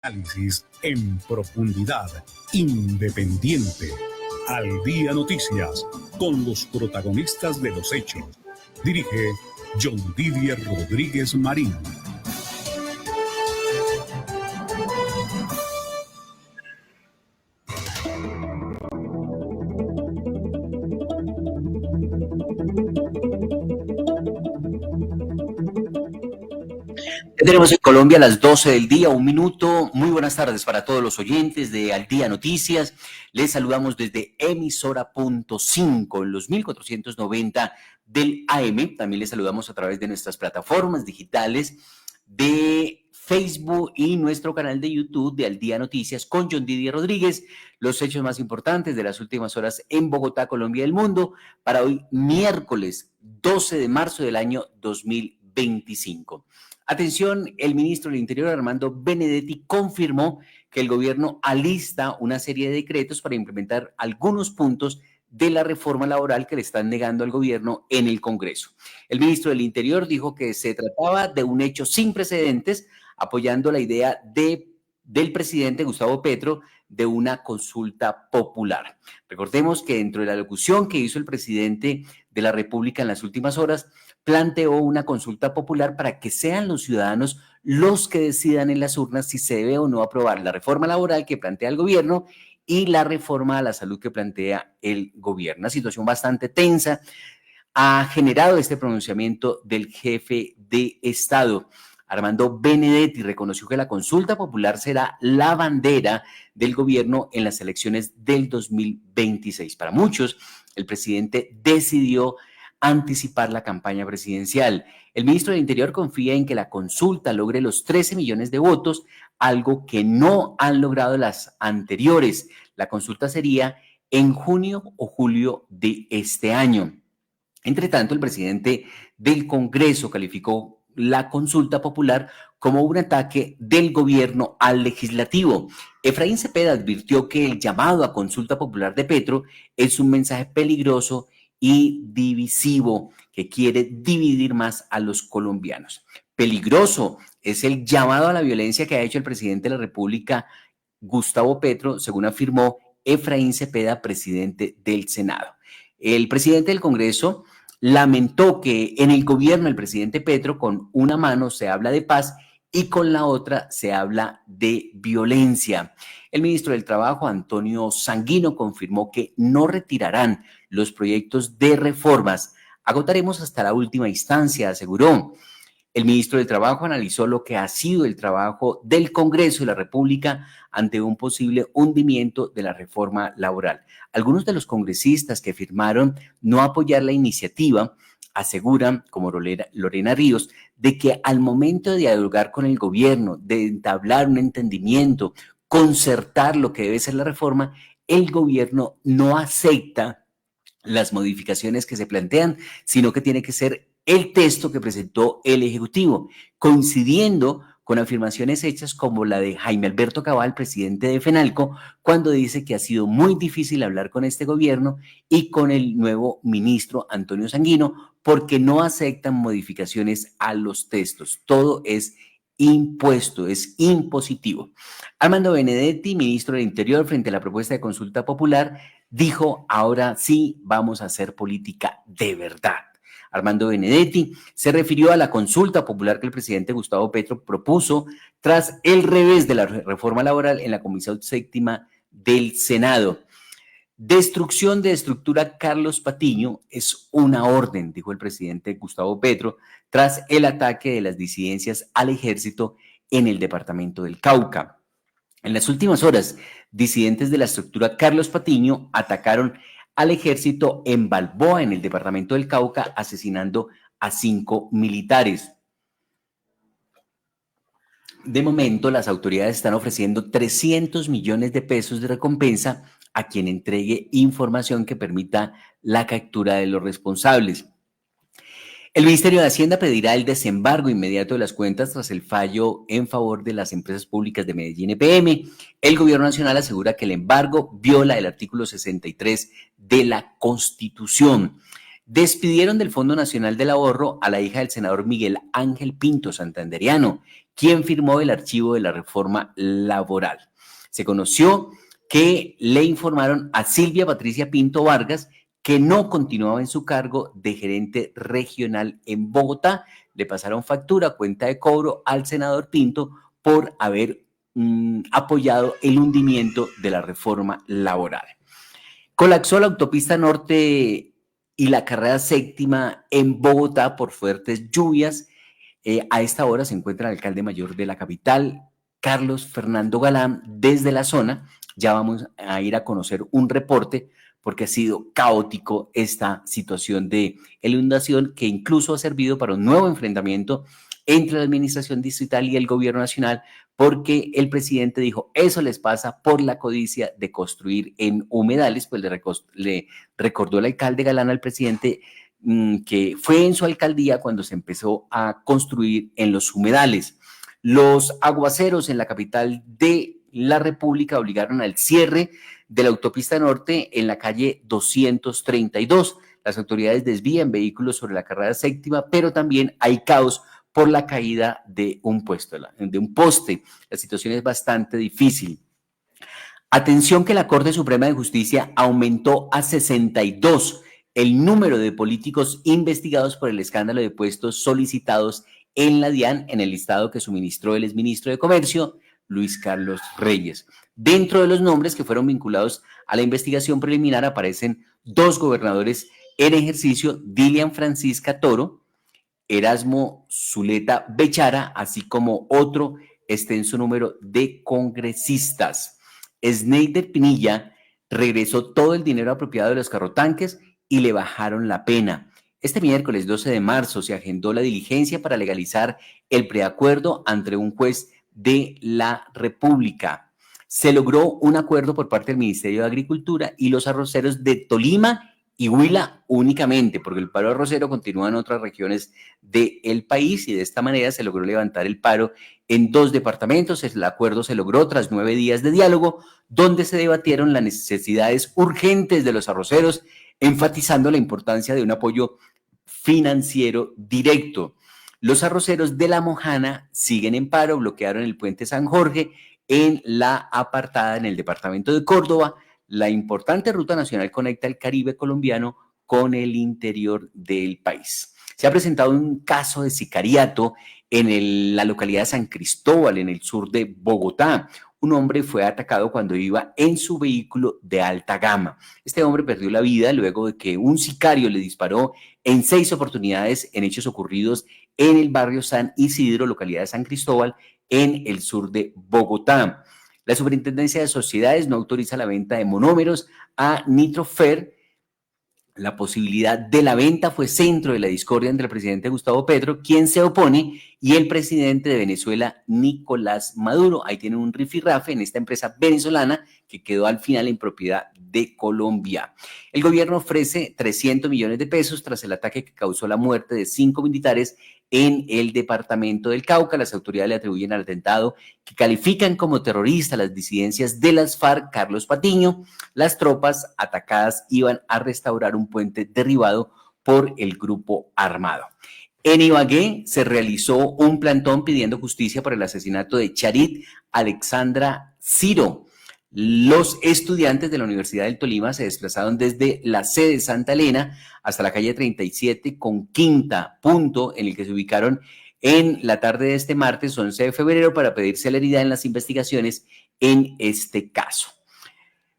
Análisis en profundidad, independiente. Al Día Noticias, con los protagonistas de los hechos. Dirige John Didier Rodríguez Marín. Tenemos en Colombia las 12 del día, 1 minuto. Muy buenas tardes para todos los oyentes de Al Día Noticias. Les saludamos desde emisora.5 en los 1490 del AM. También les saludamos a través de nuestras plataformas digitales de Facebook y nuestro canal de YouTube de Al Día Noticias con John Didier Rodríguez. Los hechos más importantes de las últimas horas en Bogotá, Colombia y el mundo para hoy miércoles 12 de marzo del año 2025. Atención, el ministro del Interior, Armando Benedetti, confirmó que el gobierno alista una serie de decretos para implementar algunos puntos de la reforma laboral que le están negando al gobierno en el Congreso. El ministro del Interior dijo que se trataba de un hecho sin precedentes, apoyando la idea del presidente Gustavo Petro de una consulta popular. Recordemos que dentro de la locución que hizo el presidente de la República en las últimas horas, planteó una consulta popular para que sean los ciudadanos los que decidan en las urnas si se debe o no aprobar la reforma laboral que plantea el gobierno y la reforma a la salud que plantea el gobierno. Una situación bastante tensa ha generado este pronunciamiento del jefe de Estado. Armando Benedetti reconoció que la consulta popular será la bandera del gobierno en las elecciones del 2026. Para muchos, el presidente decidió anticipar la campaña presidencial. El ministro del Interior confía en que la consulta logre los 13 millones de votos, algo que no han logrado las anteriores. La consulta sería en junio o julio de este año. Entre tanto, el presidente del Congreso calificó la consulta popular como un ataque del gobierno al legislativo. Efraín Cepeda advirtió que el llamado a consulta popular de Petro es un mensaje peligroso y divisivo que quiere dividir más a los colombianos. Peligroso es el llamado a la violencia que ha hecho el presidente de la República, Gustavo Petro, según afirmó Efraín Cepeda, presidente del Senado. El presidente del Congreso lamentó que en el gobierno del presidente Petro con una mano se habla de paz y con la otra se habla de violencia. El ministro del Trabajo, Antonio Sanguino, confirmó que no retirarán los proyectos de reformas. Agotaremos hasta la última instancia, aseguró. El ministro del Trabajo analizó lo que ha sido el trabajo del Congreso de la República ante un posible hundimiento de la reforma laboral. Algunos de los congresistas que firmaron no apoyar la iniciativa aseguran, como Lorena Ríos, de que al momento de dialogar con el gobierno, de entablar un entendimiento, concertar lo que debe ser la reforma, el gobierno no acepta las modificaciones que se plantean, sino que tiene que ser el texto que presentó el Ejecutivo, coincidiendo con afirmaciones hechas como la de Jaime Alberto Cabal, presidente de FENALCO, cuando dice que ha sido muy difícil hablar con este gobierno y con el nuevo ministro Antonio Sanguino, porque no aceptan modificaciones a los textos. Todo es impuesto, es impositivo. Armando Benedetti, ministro del Interior, frente a la propuesta de consulta popular, dijo: ahora sí vamos a hacer política de verdad. Armando Benedetti se refirió a la consulta popular que el presidente Gustavo Petro propuso tras el revés de la reforma laboral en la Comisión Séptima del Senado. Destrucción de estructura Carlos Patiño es una orden, dijo el presidente Gustavo Petro, tras el ataque de las disidencias al ejército en el departamento del Cauca. En las últimas horas, disidentes de la estructura Carlos Patiño atacaron al ejército en Balboa, en el departamento del Cauca, asesinando a 5 militares. De momento, las autoridades están ofreciendo 300 millones de pesos de recompensa a quien entregue información que permita la captura de los responsables. El Ministerio de Hacienda pedirá el desembargo inmediato de las cuentas tras el fallo en favor de las empresas públicas de Medellín EPM. El Gobierno Nacional asegura que el embargo viola el artículo 63 de la Constitución. Despidieron del Fondo Nacional del Ahorro a la hija del senador Miguel Ángel Pinto, santandereano, quien firmó el archivo de la reforma laboral. Se conoció que le informaron a Silvia Patricia Pinto Vargas que no continuaba en su cargo de gerente regional en Bogotá. Le pasaron factura, cuenta de cobro al senador Pinto por haber apoyado el hundimiento de la reforma laboral. Colapsó la autopista norte y la carrera séptima en Bogotá por fuertes lluvias. A esta hora se encuentra el alcalde mayor de la capital, Carlos Fernando Galán, desde la zona. Ya vamos a ir a conocer un reporte porque ha sido caótico esta situación de inundación que incluso ha servido para un nuevo enfrentamiento entre la administración distrital y el gobierno nacional, porque el presidente dijo, eso les pasa por la codicia de construir en humedales. Pues le recordó el alcalde Galán al presidente que fue en su alcaldía cuando se empezó a construir en los humedales. Los aguaceros en la capital de la República obligaron al cierre de la autopista norte en la calle 232. Las autoridades desvían vehículos sobre la carrera séptima, pero también hay caos por la caída de un poste. La situación es bastante difícil. Atención que la Corte Suprema de Justicia aumentó a 62 el número de políticos investigados por el escándalo de puestos solicitados en la DIAN en el listado que suministró el exministro de Comercio, Luis Carlos Reyes. Dentro de los nombres que fueron vinculados a la investigación preliminar aparecen 2 gobernadores en ejercicio, Dilian Francisca Toro, Erasmo Zuleta Bechara, así como otro extenso número de congresistas. Sneider Pinilla regresó todo el dinero apropiado de los carrotanques y le bajaron la pena. Este miércoles 12 de marzo se agendó la diligencia para legalizar el preacuerdo ante un juez de la República. Se logró un acuerdo por parte del Ministerio de Agricultura y los arroceros de Tolima y Huila únicamente, porque el paro arrocero continúa en otras regiones del país y de esta manera se logró levantar el paro en 2 departamentos. El acuerdo se logró tras 9 días de diálogo, donde se debatieron las necesidades urgentes de los arroceros, enfatizando la importancia de un apoyo financiero directo. Los arroceros de La Mojana siguen en paro, bloquearon el puente San Jorge en la apartada en el departamento de Córdoba. La importante ruta nacional conecta el Caribe colombiano con el interior del país. Se ha presentado un caso de sicariato en la localidad de San Cristóbal, en el sur de Bogotá. Un hombre fue atacado cuando iba en su vehículo de alta gama. Este hombre perdió la vida luego de que un sicario le disparó en 6 oportunidades en hechos ocurridos en el barrio San Isidro, localidad de San Cristóbal, en el sur de Bogotá. La Superintendencia de Sociedades no autoriza la venta de monómeros a Nitrofer. La posibilidad de la venta fue centro de la discordia entre el presidente Gustavo Petro, quien se opone, y el presidente de Venezuela, Nicolás Maduro. Ahí tienen un rifirrafe en esta empresa venezolana que quedó al final en propiedad de Colombia. El gobierno ofrece 300 millones de pesos tras el ataque que causó la muerte de 5 militares en el departamento del Cauca. Las autoridades le atribuyen al atentado que califican como terrorista las disidencias de las FARC. Carlos Patiño. Las tropas atacadas iban a restaurar un puente derribado por el grupo armado. En Ibagué se realizó un plantón pidiendo justicia por el asesinato de Charit Alexandra Ciro. Los estudiantes de la Universidad del Tolima se desplazaron desde la sede de Santa Elena hasta la calle 37 con Quinta, punto en el que se ubicaron en la tarde de este martes 11 de febrero para pedir celeridad en las investigaciones en este caso.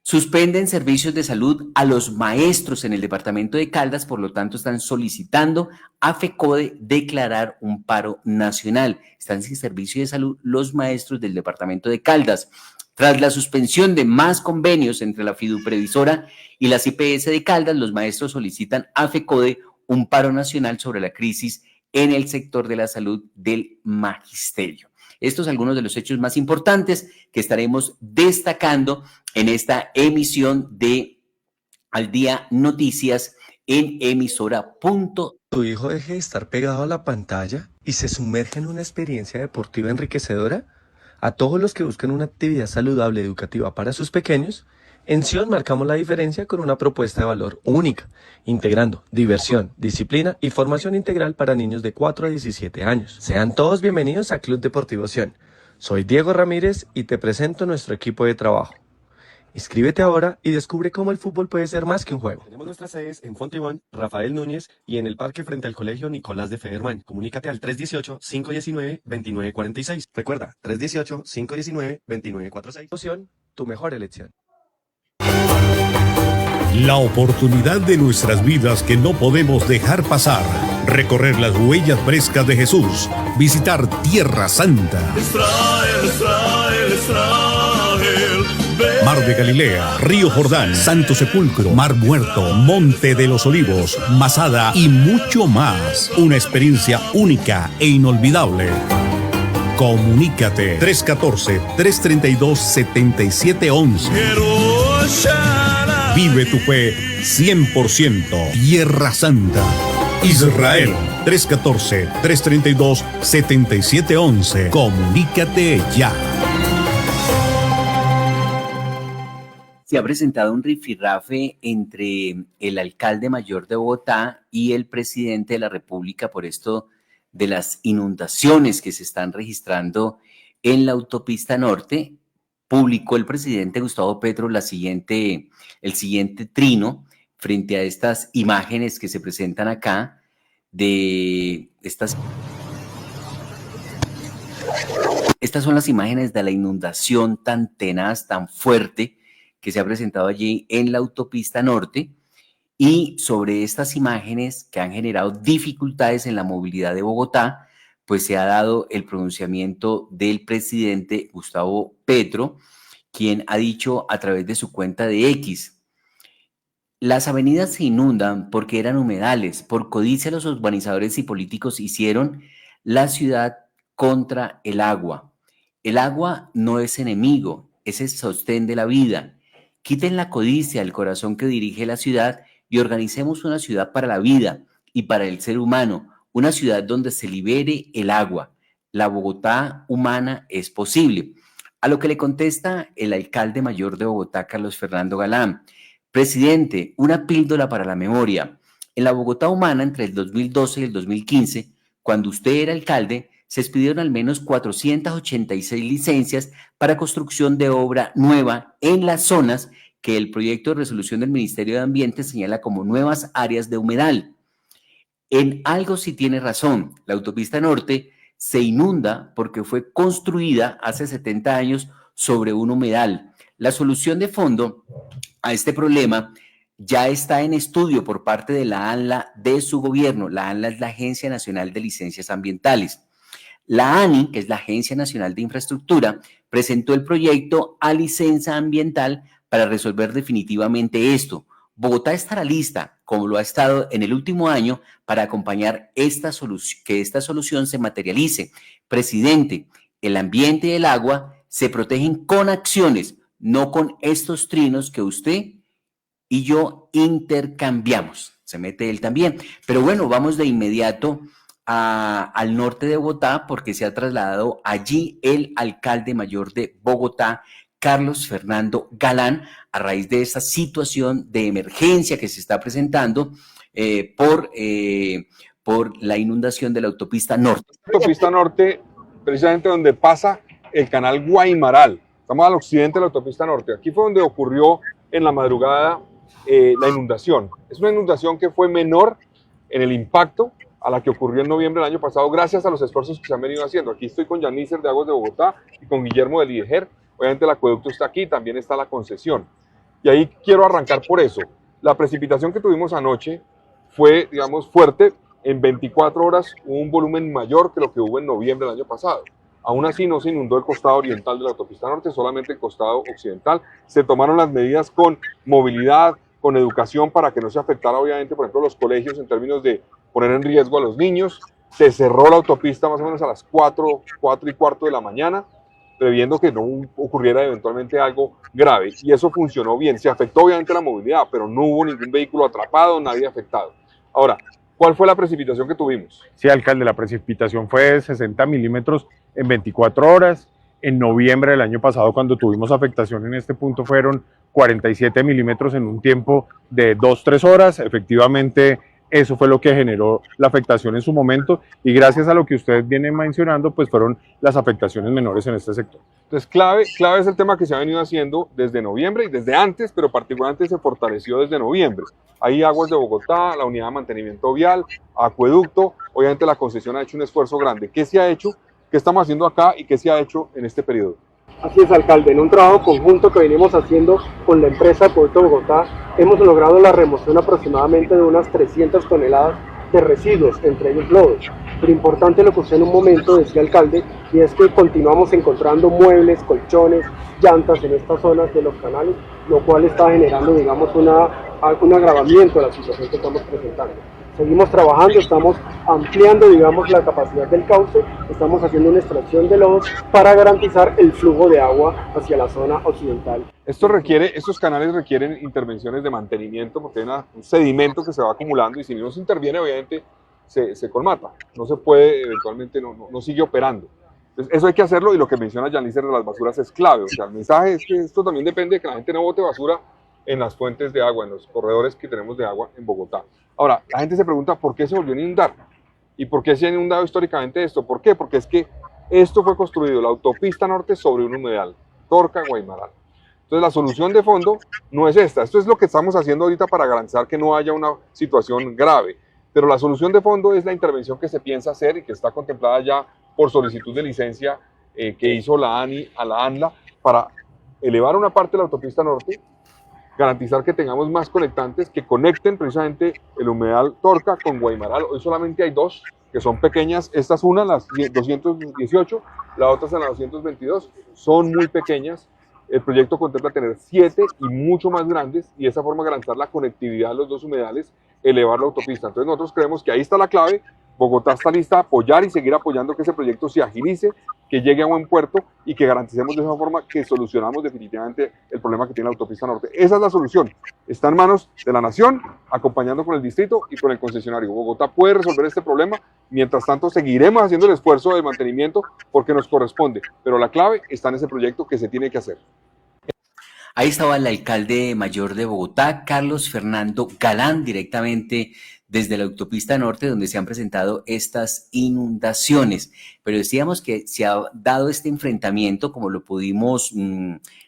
Suspenden servicios de salud a los maestros en el departamento de Caldas, por lo tanto están solicitando a FECODE declarar un paro nacional. Están sin servicio de salud los maestros del departamento de Caldas. Tras la suspensión de más convenios entre la Fiduprevisora y las IPS de Caldas, los maestros solicitan a FECODE un paro nacional sobre la crisis en el sector de la salud del magisterio. Estos son algunos de los hechos más importantes que estaremos destacando en esta emisión de Al Día Noticias en emisora. Tu hijo deje de estar pegado a la pantalla y se sumerge en una experiencia deportiva enriquecedora. A todos los que buscan una actividad saludable educativa para sus pequeños, En Sion marcamos la diferencia con una propuesta de valor única, integrando diversión, disciplina y formación integral para niños de 4 a 17 años. Sean todos bienvenidos a Club Deportivo Sion. Soy Diego Ramírez y te presento nuestro equipo de trabajo. Inscríbete ahora y descubre cómo el fútbol puede ser más que un juego. Tenemos nuestras sedes en Fontibón, Rafael Núñez y en el parque frente al Colegio Nicolás de Federman. Comunícate al 318-519-2946. Recuerda, 318-519-2946. Tu mejor elección. La oportunidad de nuestras vidas que no podemos dejar pasar. Recorrer las huellas frescas de Jesús. Visitar Tierra Santa. Israel, Israel, Israel. Mar de Galilea, Río Jordán, Santo Sepulcro, Mar Muerto, Monte de los Olivos, Masada y mucho más. Una experiencia única e inolvidable. Comunícate 314-332-7711. Vive tu fe 100%. Tierra Santa. Israel 314-332-7711. Comunícate ya. Se ha presentado un rifirrafe entre el alcalde mayor de Bogotá y el presidente de la República por esto de las inundaciones que se están registrando en la autopista norte. Publicó el presidente Gustavo Petro el siguiente trino frente a estas imágenes que se presentan acá de estas. Estas son las imágenes de la inundación tan tenaz, tan fuerte que se ha presentado allí en la autopista norte, y sobre estas imágenes que han generado dificultades en la movilidad de Bogotá, pues se ha dado el pronunciamiento del presidente Gustavo Petro, quien ha dicho a través de su cuenta de X: las avenidas se inundan porque eran humedales, por codicia los urbanizadores y políticos hicieron la ciudad contra el agua. El agua no es enemigo, es el sostén de la vida. Quiten la codicia del corazón que dirige la ciudad y organicemos una ciudad para la vida y para el ser humano, una ciudad donde se libere el agua. La Bogotá humana es posible. A lo que le contesta el alcalde mayor de Bogotá, Carlos Fernando Galán: presidente, una píldora para la memoria. En la Bogotá humana, entre el 2012 y el 2015, cuando usted era alcalde, se expidieron al menos 486 licencias para construcción de obra nueva en las zonas que el proyecto de resolución del Ministerio de Ambiente señala como nuevas áreas de humedal. En algo sí tiene razón, la autopista norte se inunda porque fue construida hace 70 años sobre un humedal. La solución de fondo a este problema ya está en estudio por parte de la ANLA de su gobierno. La ANLA es la Agencia Nacional de Licencias Ambientales. La ANI, que es la Agencia Nacional de Infraestructura, presentó el proyecto a licencia ambiental para resolver definitivamente esto. Bogotá estará lista, como lo ha estado en el último año, para acompañar que esta solución se materialice. Presidente, el ambiente y el agua se protegen con acciones, no con estos trinos que usted y yo intercambiamos. Se mete él también. Pero bueno, vamos de inmediato al norte de Bogotá, porque se ha trasladado allí el alcalde mayor de Bogotá, Carlos Fernando Galán, a raíz de esta situación de emergencia que se está presentando por la inundación de la autopista norte. Autopista norte, precisamente donde pasa el canal Guaymaral. Estamos al occidente de la autopista norte. Aquí fue donde ocurrió en la madrugada la inundación. Es una inundación que fue menor en el impacto a la que ocurrió en noviembre del año pasado, gracias a los esfuerzos que se han venido haciendo. Aquí estoy con Yanícer de Aguas de Bogotá y con Guillermo del IDEGER. Obviamente el acueducto está aquí, también está la concesión. Y ahí quiero arrancar por eso. La precipitación que tuvimos anoche fue, digamos, fuerte. En 24 horas hubo un volumen mayor que lo que hubo en noviembre del año pasado. Aún así no se inundó el costado oriental de la autopista norte, solamente el costado occidental. Se tomaron las medidas con movilidad, con educación, para que no se afectara, obviamente, por ejemplo, los colegios en términos de poner en riesgo a los niños. Se cerró la autopista más o menos a las 4:15 de la mañana, previendo que no ocurriera eventualmente algo grave. Y eso funcionó bien. Se afectó obviamente la movilidad, pero no hubo ningún vehículo atrapado, nadie afectado. Ahora, ¿cuál fue la precipitación que tuvimos? Sí, alcalde, la precipitación fue de 60 milímetros en 24 horas. En noviembre del año pasado, cuando tuvimos afectación en este punto, fueron 47 milímetros en un tiempo de 2-3 horas. Efectivamente, eso fue lo que generó la afectación en su momento, y gracias a lo que usted viene mencionando, pues fueron las afectaciones menores en este sector. Entonces, clave es el tema que se ha venido haciendo desde noviembre y desde antes, pero particularmente se fortaleció desde noviembre. Hay Aguas de Bogotá, la unidad de mantenimiento vial, acueducto, obviamente la concesión ha hecho un esfuerzo grande. ¿Qué se ha hecho? ¿Qué estamos haciendo acá y qué se ha hecho en este periodo? Así es, alcalde. En un trabajo conjunto que venimos haciendo con la empresa Acueducto Bogotá, hemos logrado la remoción aproximadamente de unas 300 toneladas de residuos, entre ellos lodos. Pero importante lo que usted en un momento decía, alcalde, y es que continuamos encontrando muebles, colchones, llantas en estas zonas de los canales, lo cual está generando, digamos, un agravamiento de la situación que estamos presentando. Seguimos trabajando, estamos ampliando, digamos, la capacidad del cauce, estamos haciendo una extracción de lodos para garantizar el flujo de agua hacia la zona occidental. Estos canales requieren intervenciones de mantenimiento porque hay un sedimento que se va acumulando y si no se interviene, obviamente, se colmata. No se puede, eventualmente, no sigue operando. Entonces, eso hay que hacerlo, y lo que menciona Yanlizer de las basuras es clave. O sea, el mensaje es que esto también depende de que la gente no bote basura en las fuentes de agua, en los corredores que tenemos de agua en Bogotá. Ahora, la gente se pregunta por qué se volvió a inundar y por qué se ha inundado históricamente esto. ¿Por qué? Porque es que esto fue construido, la autopista norte, sobre un humedal, Torca, Guaymaral. Entonces, la solución de fondo no es esta. Esto es lo que estamos haciendo ahorita para garantizar que no haya una situación grave. Pero la solución de fondo es la intervención que se piensa hacer y que está contemplada ya por solicitud de licencia que hizo la ANI a la ANLA para elevar una parte de la autopista norte, garantizar que tengamos más conectantes que conecten precisamente el humedal Torca con Guaymaral. Hoy solamente hay dos que son pequeñas. Esta es una, la 218, la otra es la 222. Son muy pequeñas. El proyecto contempla tener 7 y mucho más grandes, y de esa forma garantizar la conectividad de los dos humedales, elevar la autopista. Entonces nosotros creemos que ahí está la clave. Bogotá está lista a apoyar y seguir apoyando que ese proyecto se agilice, que llegue a buen puerto y que garanticemos de esa forma que solucionamos definitivamente el problema que tiene la autopista norte. Esa es la solución. Está en manos de la nación, acompañando con el distrito y con el concesionario. Bogotá puede resolver este problema. Mientras tanto, seguiremos haciendo el esfuerzo de mantenimiento porque nos corresponde. Pero la clave está en ese proyecto que se tiene que hacer. Ahí estaba el alcalde mayor de Bogotá, Carlos Fernando Galán, directamente desde la autopista norte, donde se han presentado estas inundaciones. Pero decíamos que se ha dado este enfrentamiento, como lo pudimos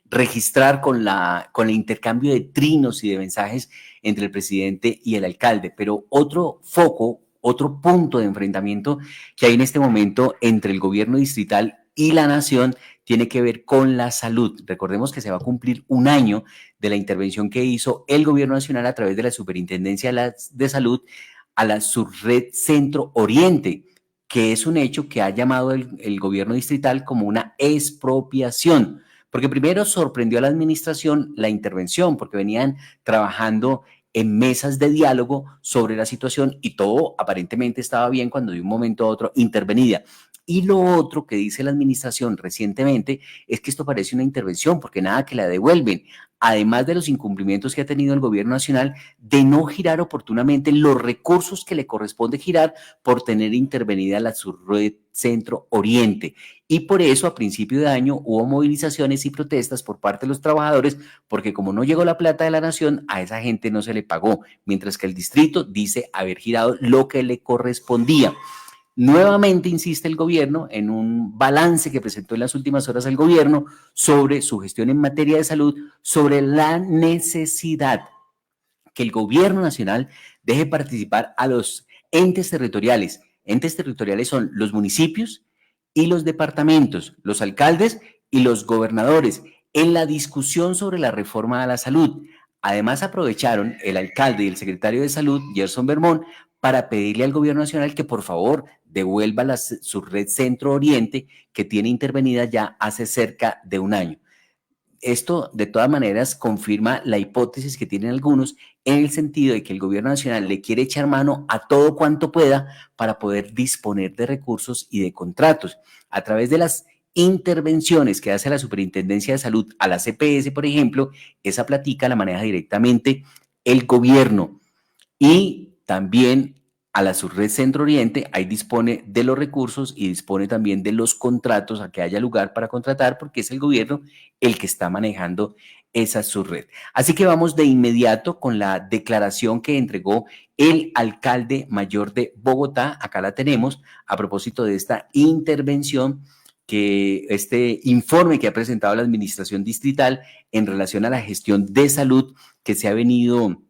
registrar con el intercambio de trinos y de mensajes entre el presidente y el alcalde. Pero otro foco, otro punto de enfrentamiento que hay en este momento entre el gobierno distrital y la nación tiene que ver con la salud. Recordemos que se va a cumplir un año de la intervención que hizo el gobierno nacional a través de la Superintendencia de Salud a la Subred Centro Oriente, que es un hecho que ha llamado el gobierno distrital como una expropiación, porque primero sorprendió a la administración la intervención, porque venían trabajando en mesas de diálogo sobre la situación y todo aparentemente estaba bien cuando de un momento a otro intervenía. Y lo otro que dice la administración recientemente es que esto parece una intervención porque nada que la devuelven, además de los incumplimientos que ha tenido el gobierno nacional de no girar oportunamente los recursos que le corresponde girar por tener intervenida la Subred Centro Oriente. Y por eso a principio de año hubo movilizaciones y protestas por parte de los trabajadores porque como no llegó la plata de la nación, a esa gente no se le pagó, mientras que el distrito dice haber girado lo que le correspondía. Nuevamente insiste el gobierno en un balance que presentó en las últimas horas el gobierno sobre su gestión en materia de salud, sobre la necesidad que el gobierno nacional deje participar a los entes territoriales. Entes territoriales son los municipios y los departamentos, los alcaldes y los gobernadores en la discusión sobre la reforma a la salud. Además aprovecharon el alcalde y el secretario de salud, Gerson Bermón, para pedirle al gobierno nacional que por favor devuelva su red Centro Oriente que tiene intervenida ya hace cerca de un año. Esto de todas maneras confirma la hipótesis que tienen algunos en el sentido de que el gobierno nacional le quiere echar mano a todo cuanto pueda para poder disponer de recursos y de contratos. A través de las intervenciones que hace la Superintendencia de Salud a la CPS, por ejemplo, esa platica la maneja directamente el gobierno y también a la Subred Centro Oriente, ahí dispone de los recursos y dispone también de los contratos a que haya lugar para contratar, porque es el gobierno el que está manejando esa subred. Así que vamos de inmediato con la declaración que entregó el alcalde mayor de Bogotá. Acá la tenemos a propósito de esta intervención, que este informe que ha presentado la administración distrital en relación a la gestión de salud que se ha venido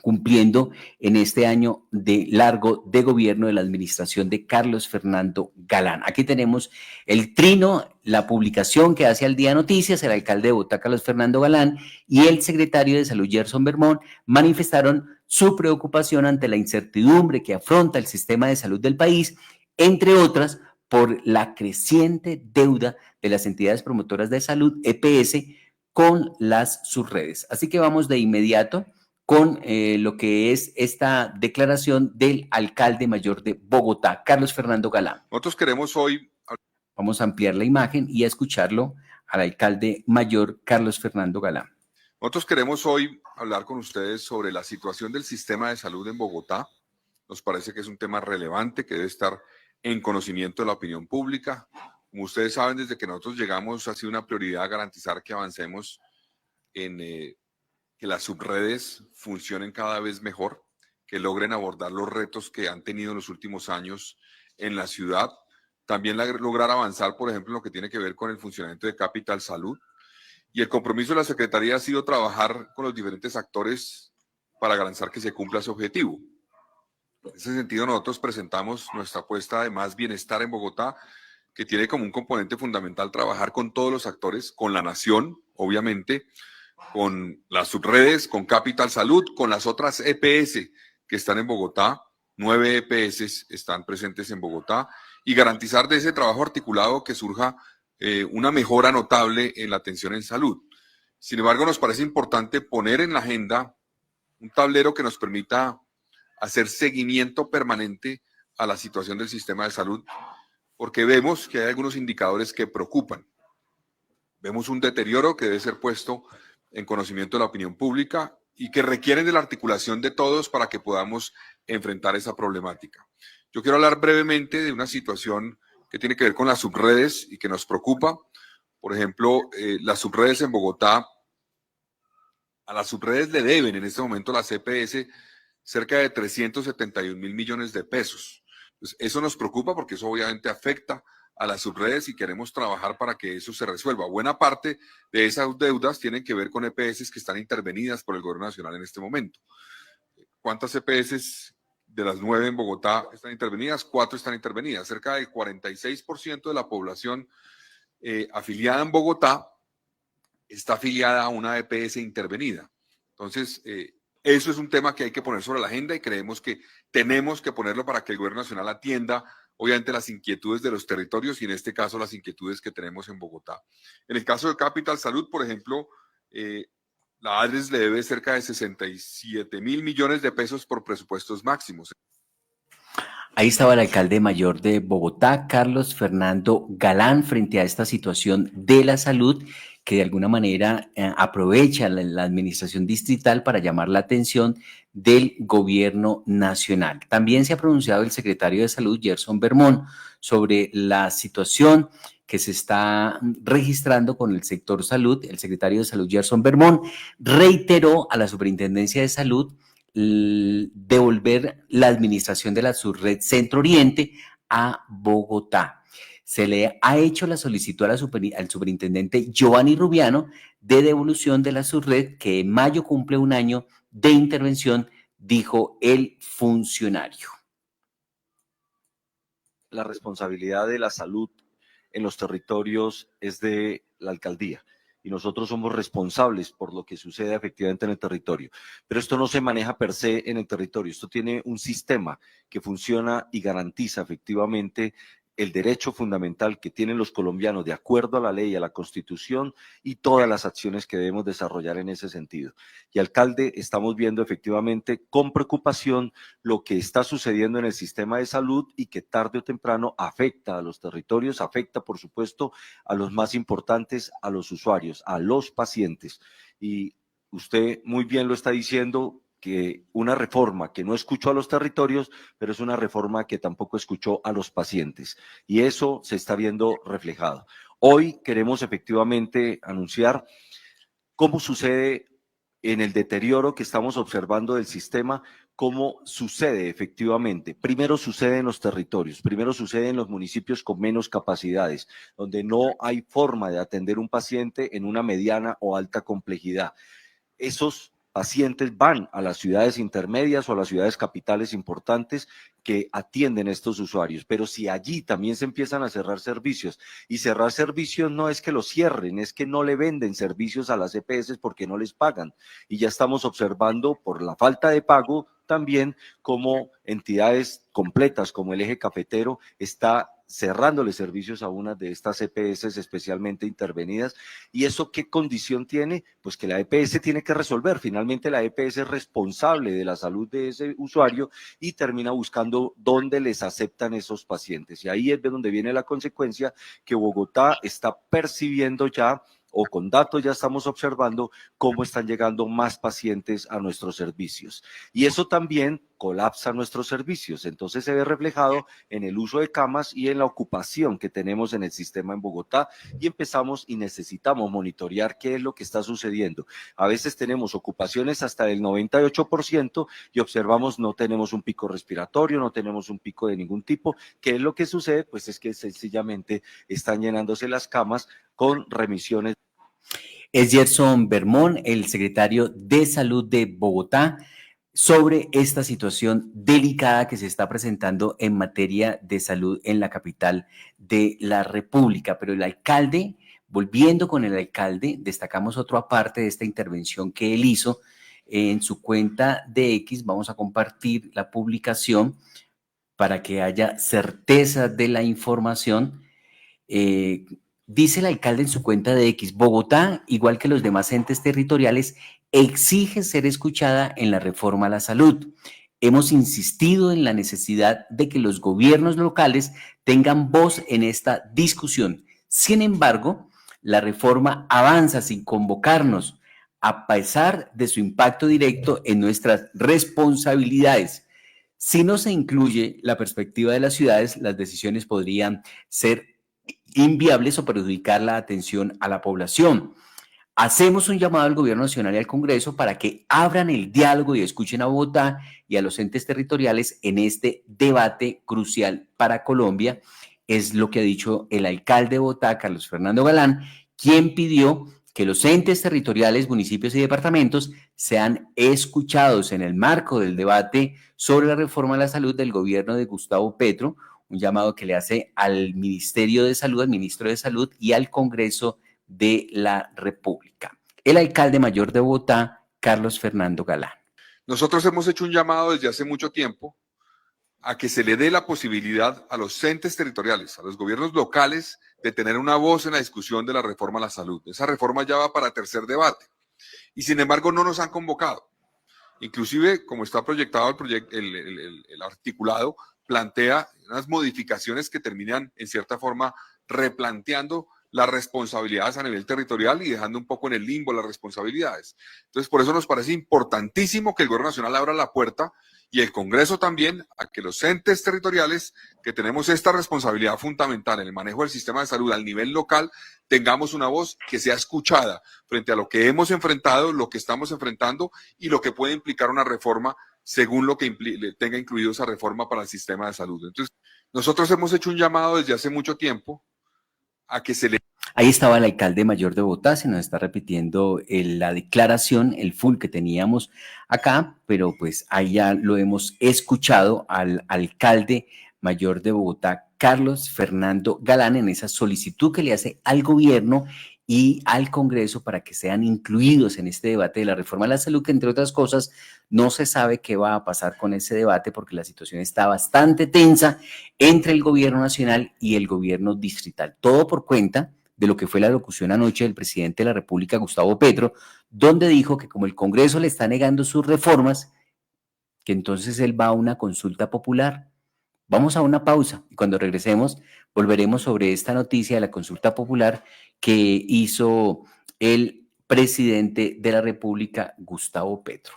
cumpliendo en este año de largo de gobierno de la administración de Carlos Fernando Galán. Aquí tenemos el trino, la publicación que hace al Día Noticias, el alcalde de Bogotá, Carlos Fernando Galán, y el secretario de Salud, Gerson Bermón, manifestaron su preocupación ante la incertidumbre que afronta el sistema de salud del país, entre otras, por la creciente deuda de las entidades promotoras de salud, EPS, con las subredes. Así que vamos de inmediato con lo que es esta declaración del alcalde mayor de Bogotá, Carlos Fernando Galán. Nosotros queremos hoy... Vamos a ampliar la imagen y a escucharlo al alcalde mayor, Carlos Fernando Galán. Nosotros queremos hoy hablar con ustedes sobre la situación del sistema de salud en Bogotá. Nos parece que es un tema relevante que debe estar en conocimiento de la opinión pública. Como ustedes saben, desde que nosotros llegamos ha sido una prioridad garantizar que avancemos en... que las subredes funcionen cada vez mejor, que logren abordar los retos que han tenido en los últimos años en la ciudad. También lograr avanzar, por ejemplo, en lo que tiene que ver con el funcionamiento de Capital Salud. Y el compromiso de la Secretaría ha sido trabajar con los diferentes actores para garantizar que se cumpla ese objetivo. En ese sentido, nosotros presentamos nuestra apuesta de más bienestar en Bogotá, que tiene como un componente fundamental trabajar con todos los actores, con la nación, obviamente, con las subredes, con Capital Salud, con las otras EPS que están en Bogotá. 9 EPS están presentes en Bogotá, y garantizar de ese trabajo articulado que surja una mejora notable en la atención en salud. Sin embargo, nos parece importante poner en la agenda un tablero que nos permita hacer seguimiento permanente a la situación del sistema de salud, porque vemos que hay algunos indicadores que preocupan. Vemos un deterioro que debe ser puesto en conocimiento de la opinión pública y que requieren de la articulación de todos para que podamos enfrentar esa problemática. Yo quiero hablar brevemente de una situación que tiene que ver con las subredes y que nos preocupa. Por ejemplo, las subredes en Bogotá, a las subredes le deben en este momento las EPS cerca de 371.000 millones de pesos. Pues eso nos preocupa porque eso obviamente afecta a las subredes y queremos trabajar para que eso se resuelva. Buena parte de esas deudas tienen que ver con EPS que están intervenidas por el gobierno nacional en este momento. ¿Cuántas EPS de las 9 en Bogotá están intervenidas? 4 están intervenidas. Cerca del 46% de la población afiliada en Bogotá está afiliada a una EPS intervenida. Entonces, eso es un tema que hay que poner sobre la agenda y creemos que tenemos que ponerlo para que el gobierno nacional atienda obviamente las inquietudes de los territorios y en este caso las inquietudes que tenemos en Bogotá. En el caso de Capital Salud, por ejemplo, la ADRES le debe cerca de 67.000 millones de pesos por presupuestos máximos. Ahí estaba el alcalde mayor de Bogotá, Carlos Fernando Galán, frente a esta situación de la salud que de alguna manera aprovecha la administración distrital para llamar la atención del gobierno nacional. También se ha pronunciado el secretario de Salud, Gerson Bermón, sobre la situación que se está registrando con el sector salud. El secretario de Salud, Gerson Bermón, reiteró a la Superintendencia de Salud devolver la administración de la Subred Centro Oriente a Bogotá. Se le ha hecho la solicitud al superintendente Giovanni Rubiano de devolución de la subred, que en mayo cumple un año de intervención, dijo el funcionario. La responsabilidad de la salud en los territorios es de la alcaldía y nosotros somos responsables por lo que sucede efectivamente en el territorio. Pero esto no se maneja per se en el territorio, esto tiene un sistema que funciona y garantiza efectivamente el derecho fundamental que tienen los colombianos de acuerdo a la ley, a la Constitución y todas las acciones que debemos desarrollar en ese sentido. Y alcalde, estamos viendo efectivamente con preocupación lo que está sucediendo en el sistema de salud y que tarde o temprano afecta a los territorios, afecta por supuesto a los más importantes, a los usuarios, a los pacientes. Y usted muy bien lo está diciendo, que una reforma que no escuchó a los territorios, pero es una reforma que tampoco escuchó a los pacientes. Y eso se está viendo reflejado. Hoy queremos efectivamente anunciar cómo sucede en el deterioro que estamos observando del sistema, cómo sucede efectivamente. Primero sucede en los territorios, primero sucede en los municipios con menos capacidades, donde no hay forma de atender un paciente en una mediana o alta complejidad. Esos pacientes van a las ciudades intermedias o a las ciudades capitales importantes que atienden a estos usuarios, pero si allí también se empiezan a cerrar servicios, y cerrar servicios no es que los cierren, es que no le venden servicios a las EPS porque no les pagan, y ya estamos observando por la falta de pago también como entidades completas como el Eje Cafetero está cerrándole servicios a una de estas EPS especialmente intervenidas. ¿Y eso qué condición tiene? Pues que la EPS tiene que resolver. Finalmente la EPS es responsable de la salud de ese usuario y termina buscando dónde les aceptan esos pacientes. Y ahí es de donde viene la consecuencia que Bogotá está percibiendo ya, o con datos ya estamos observando cómo están llegando más pacientes a nuestros servicios. Y eso también colapsa nuestros servicios. Entonces se ve reflejado en el uso de camas y en la ocupación que tenemos en el sistema en Bogotá, y empezamos y necesitamos monitorear qué es lo que está sucediendo. A veces tenemos ocupaciones hasta del 98% y observamos no tenemos un pico respiratorio, no tenemos un pico de ningún tipo. ¿Qué es lo que sucede? Pues es que sencillamente están llenándose las camas con remisiones. Es Gerson Bermón, el secretario de Salud de Bogotá, sobre esta situación delicada que se está presentando en materia de salud en la capital de la República. Pero el alcalde, volviendo con el alcalde, destacamos otro aparte de esta intervención que él hizo en su cuenta de X. Vamos a compartir la publicación para que haya certeza de la información. Dice el alcalde en su cuenta de X: Bogotá, igual que los demás entes territoriales, exige ser escuchada en la reforma a la salud. Hemos insistido en la necesidad de que los gobiernos locales tengan voz en esta discusión. Sin embargo, la reforma avanza sin convocarnos, a pesar de su impacto directo en nuestras responsabilidades. Si no se incluye la perspectiva de las ciudades, las decisiones podrían ser inviables o perjudicar la atención a la población. Hacemos un llamado al Gobierno Nacional y al Congreso para que abran el diálogo y escuchen a Bogotá y a los entes territoriales en este debate crucial para Colombia. Es lo que ha dicho el alcalde de Bogotá, Carlos Fernando Galán, quien pidió que los entes territoriales, municipios y departamentos sean escuchados en el marco del debate sobre la reforma a la salud del gobierno de Gustavo Petro, un llamado que le hace al Ministerio de Salud, al Ministro de Salud y al Congreso de la República. El alcalde mayor de Bogotá, Carlos Fernando Galán. Nosotros hemos hecho un llamado desde hace mucho tiempo a que se le dé la posibilidad a los entes territoriales, a los gobiernos locales, de tener una voz en la discusión de la reforma a la salud. Esa reforma ya va para tercer debate y sin embargo no nos han convocado. Inclusive, como está proyectado el articulado, plantea unas modificaciones que terminan en cierta forma replanteando las responsabilidades a nivel territorial y dejando un poco en el limbo las responsabilidades. Entonces, por eso nos parece importantísimo que el Gobierno Nacional abra la puerta y el Congreso también a que los entes territoriales que tenemos esta responsabilidad fundamental en el manejo del sistema de salud al nivel local, tengamos una voz que sea escuchada frente a lo que hemos enfrentado, lo que estamos enfrentando y lo que puede implicar una reforma según lo que tenga incluido esa reforma para el sistema de salud. Entonces, nosotros hemos hecho un llamado desde hace mucho tiempo a que se le... Ahí estaba el alcalde mayor de Bogotá, se nos está repitiendo la declaración, el full que teníamos acá, pero pues ahí ya lo hemos escuchado al alcalde mayor de Bogotá, Carlos Fernando Galán, en esa solicitud que le hace al gobierno y al Congreso para que sean incluidos en este debate de la reforma a la salud, que entre otras cosas no se sabe qué va a pasar con ese debate porque la situación está bastante tensa entre el gobierno nacional y el gobierno distrital. Todo por cuenta de lo que fue la locución anoche del presidente de la República, Gustavo Petro, donde dijo que como el Congreso le está negando sus reformas, que entonces él va a una consulta popular. Vamos a una pausa y cuando regresemos volveremos sobre esta noticia de la consulta popular que hizo el presidente de la República, Gustavo Petro.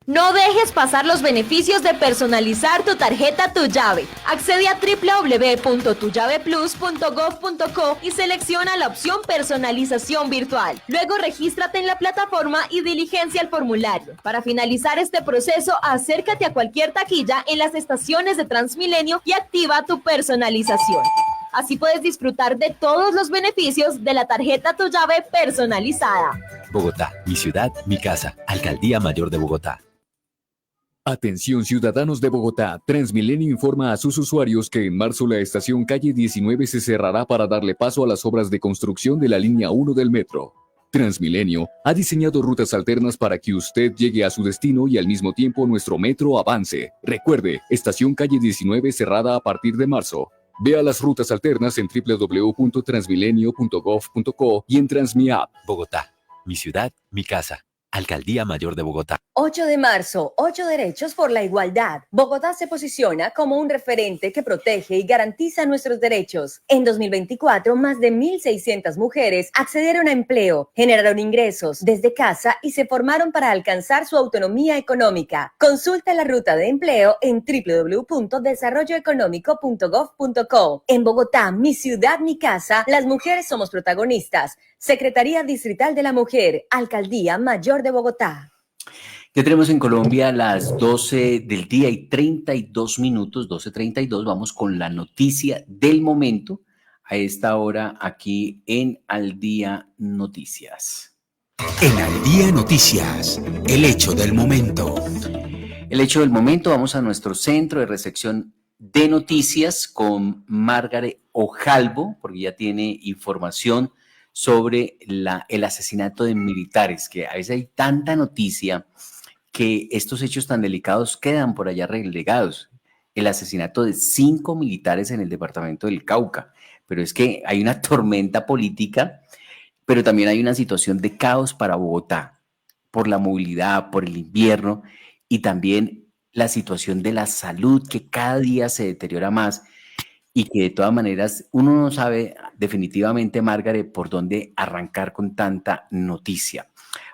No dejes pasar los beneficios de personalizar tu tarjeta Tu Llave. Accede a www.tullaveplus.gov.co y selecciona la opción Personalización Virtual. Luego regístrate en la plataforma y diligencia el formulario. Para finalizar este proceso, acércate a cualquier taquilla en las estaciones de Transmilenio y activa tu personalización. Así puedes disfrutar de todos los beneficios de la tarjeta Tu Llave personalizada. Bogotá, mi ciudad, mi casa. Alcaldía Mayor de Bogotá. Atención ciudadanos de Bogotá, Transmilenio informa a sus usuarios que en marzo la estación calle 19 se cerrará para darle paso a las obras de construcción de la línea 1 del metro. Transmilenio ha diseñado rutas alternas para que usted llegue a su destino y al mismo tiempo nuestro metro avance. Recuerde, estación calle 19 cerrada a partir de marzo. Vea las rutas alternas en www.transmilenio.gov.co y en Transmiapp. Bogotá, mi ciudad, mi casa. Alcaldía Mayor de Bogotá. 8 de marzo, 8 derechos por la igualdad. Bogotá se posiciona como un referente que protege y garantiza nuestros derechos. En 2024, más de 1.600 mujeres accedieron a empleo, generaron ingresos desde casa y se formaron para alcanzar su autonomía económica. Consulta la ruta de empleo en www.desarrolloeconómico.gov.co. En Bogotá, mi ciudad, mi casa, las mujeres somos protagonistas. Secretaría Distrital de la Mujer, Alcaldía Mayor de Bogotá. Ya tenemos en Colombia las 12 del día y 32 minutos, 12:32. Vamos con la noticia del momento a esta hora aquí en Al Día Noticias. En Al Día Noticias, el hecho del momento. El hecho del momento, vamos a nuestro centro de recepción de noticias con Margaret Ojalvo, porque ya tiene información sobre el asesinato de militares, que a veces hay tanta noticia que estos hechos tan delicados quedan por allá relegados. El asesinato de 5 militares en el departamento del Cauca, pero es que hay una tormenta política, pero también hay una situación de caos para Bogotá, por la movilidad, por el invierno y también la situación de la salud que cada día se deteriora más. Y que de todas maneras uno no sabe definitivamente, Margaret, por dónde arrancar con tanta noticia.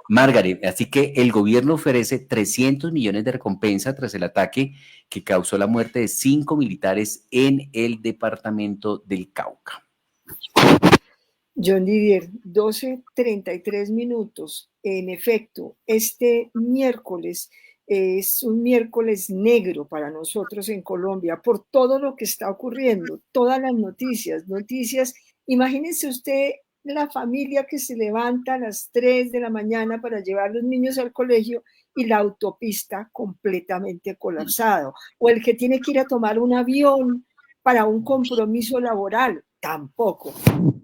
Margaret, así que el gobierno ofrece 300 millones de recompensa tras el ataque que causó la muerte de 5 militares en el departamento del Cauca. John Didier, 12:33 minutos. En efecto, este miércoles es un miércoles negro para nosotros en Colombia por todo lo que está ocurriendo, todas las noticias. Imagínense usted la familia que se levanta a las 3 de la mañana para llevar a los niños al colegio y la autopista completamente colapsada, o el que tiene que ir a tomar un avión para un compromiso laboral, tampoco.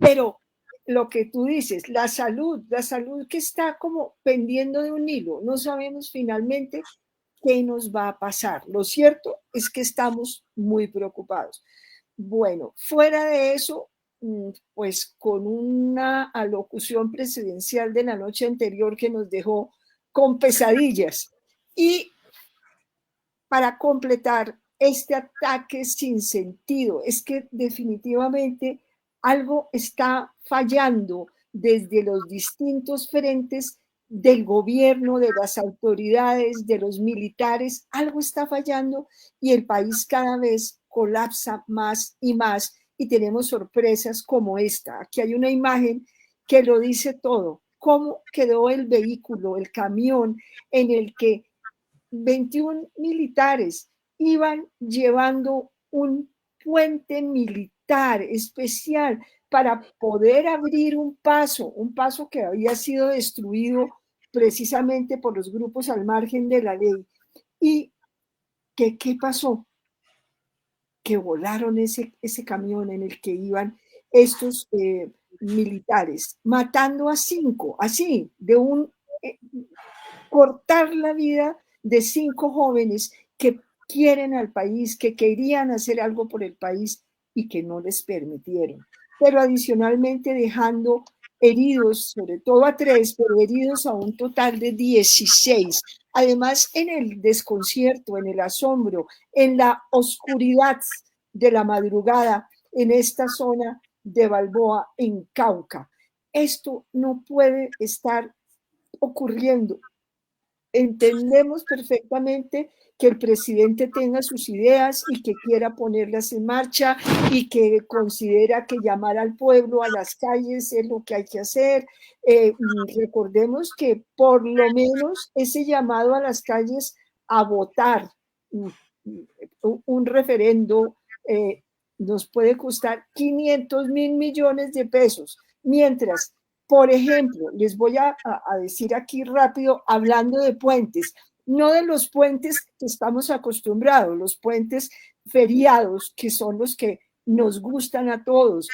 Pero lo que tú dices, la salud que está como pendiendo de un hilo, no sabemos finalmente qué nos va a pasar. Lo cierto es que estamos muy preocupados. Bueno, fuera de eso, pues con una alocución presidencial de la noche anterior que nos dejó con pesadillas. Y para completar este ataque sin sentido, es que definitivamente algo está fallando desde los distintos frentes del gobierno, de las autoridades, de los militares. Algo está fallando y el país cada vez colapsa más y más y tenemos sorpresas como esta. Aquí hay una imagen que lo dice todo. Cómo quedó el vehículo, el camión en el que 21 militares iban llevando un puente militar especial para poder abrir un paso que había sido destruido precisamente por los grupos al margen de la ley. ¿Y qué pasó? Que volaron ese camión en el que iban estos militares, matando a 5, así, cortar la vida de 5 jóvenes que quieren al país, que querían hacer algo por el país y que no les permitieron. Pero adicionalmente dejando heridos, sobre todo a 3, pero heridos a un total de 16. Además, en el desconcierto, en el asombro, en la oscuridad de la madrugada, en esta zona de Balboa, en Cauca. Esto no puede estar ocurriendo. entendemos perfectamente que el presidente tenga sus ideas y que quiera ponerlas en marcha y que considera que llamar al pueblo a las calles es lo que hay que hacer. Recordemos que por lo menos ese llamado a las calles a votar un referendo nos puede costar 500.000 millones de pesos, mientras, por ejemplo, les voy a decir aquí rápido, hablando de puentes, no de los puentes que estamos acostumbrados, los puentes feriados, que son los que nos gustan a todos,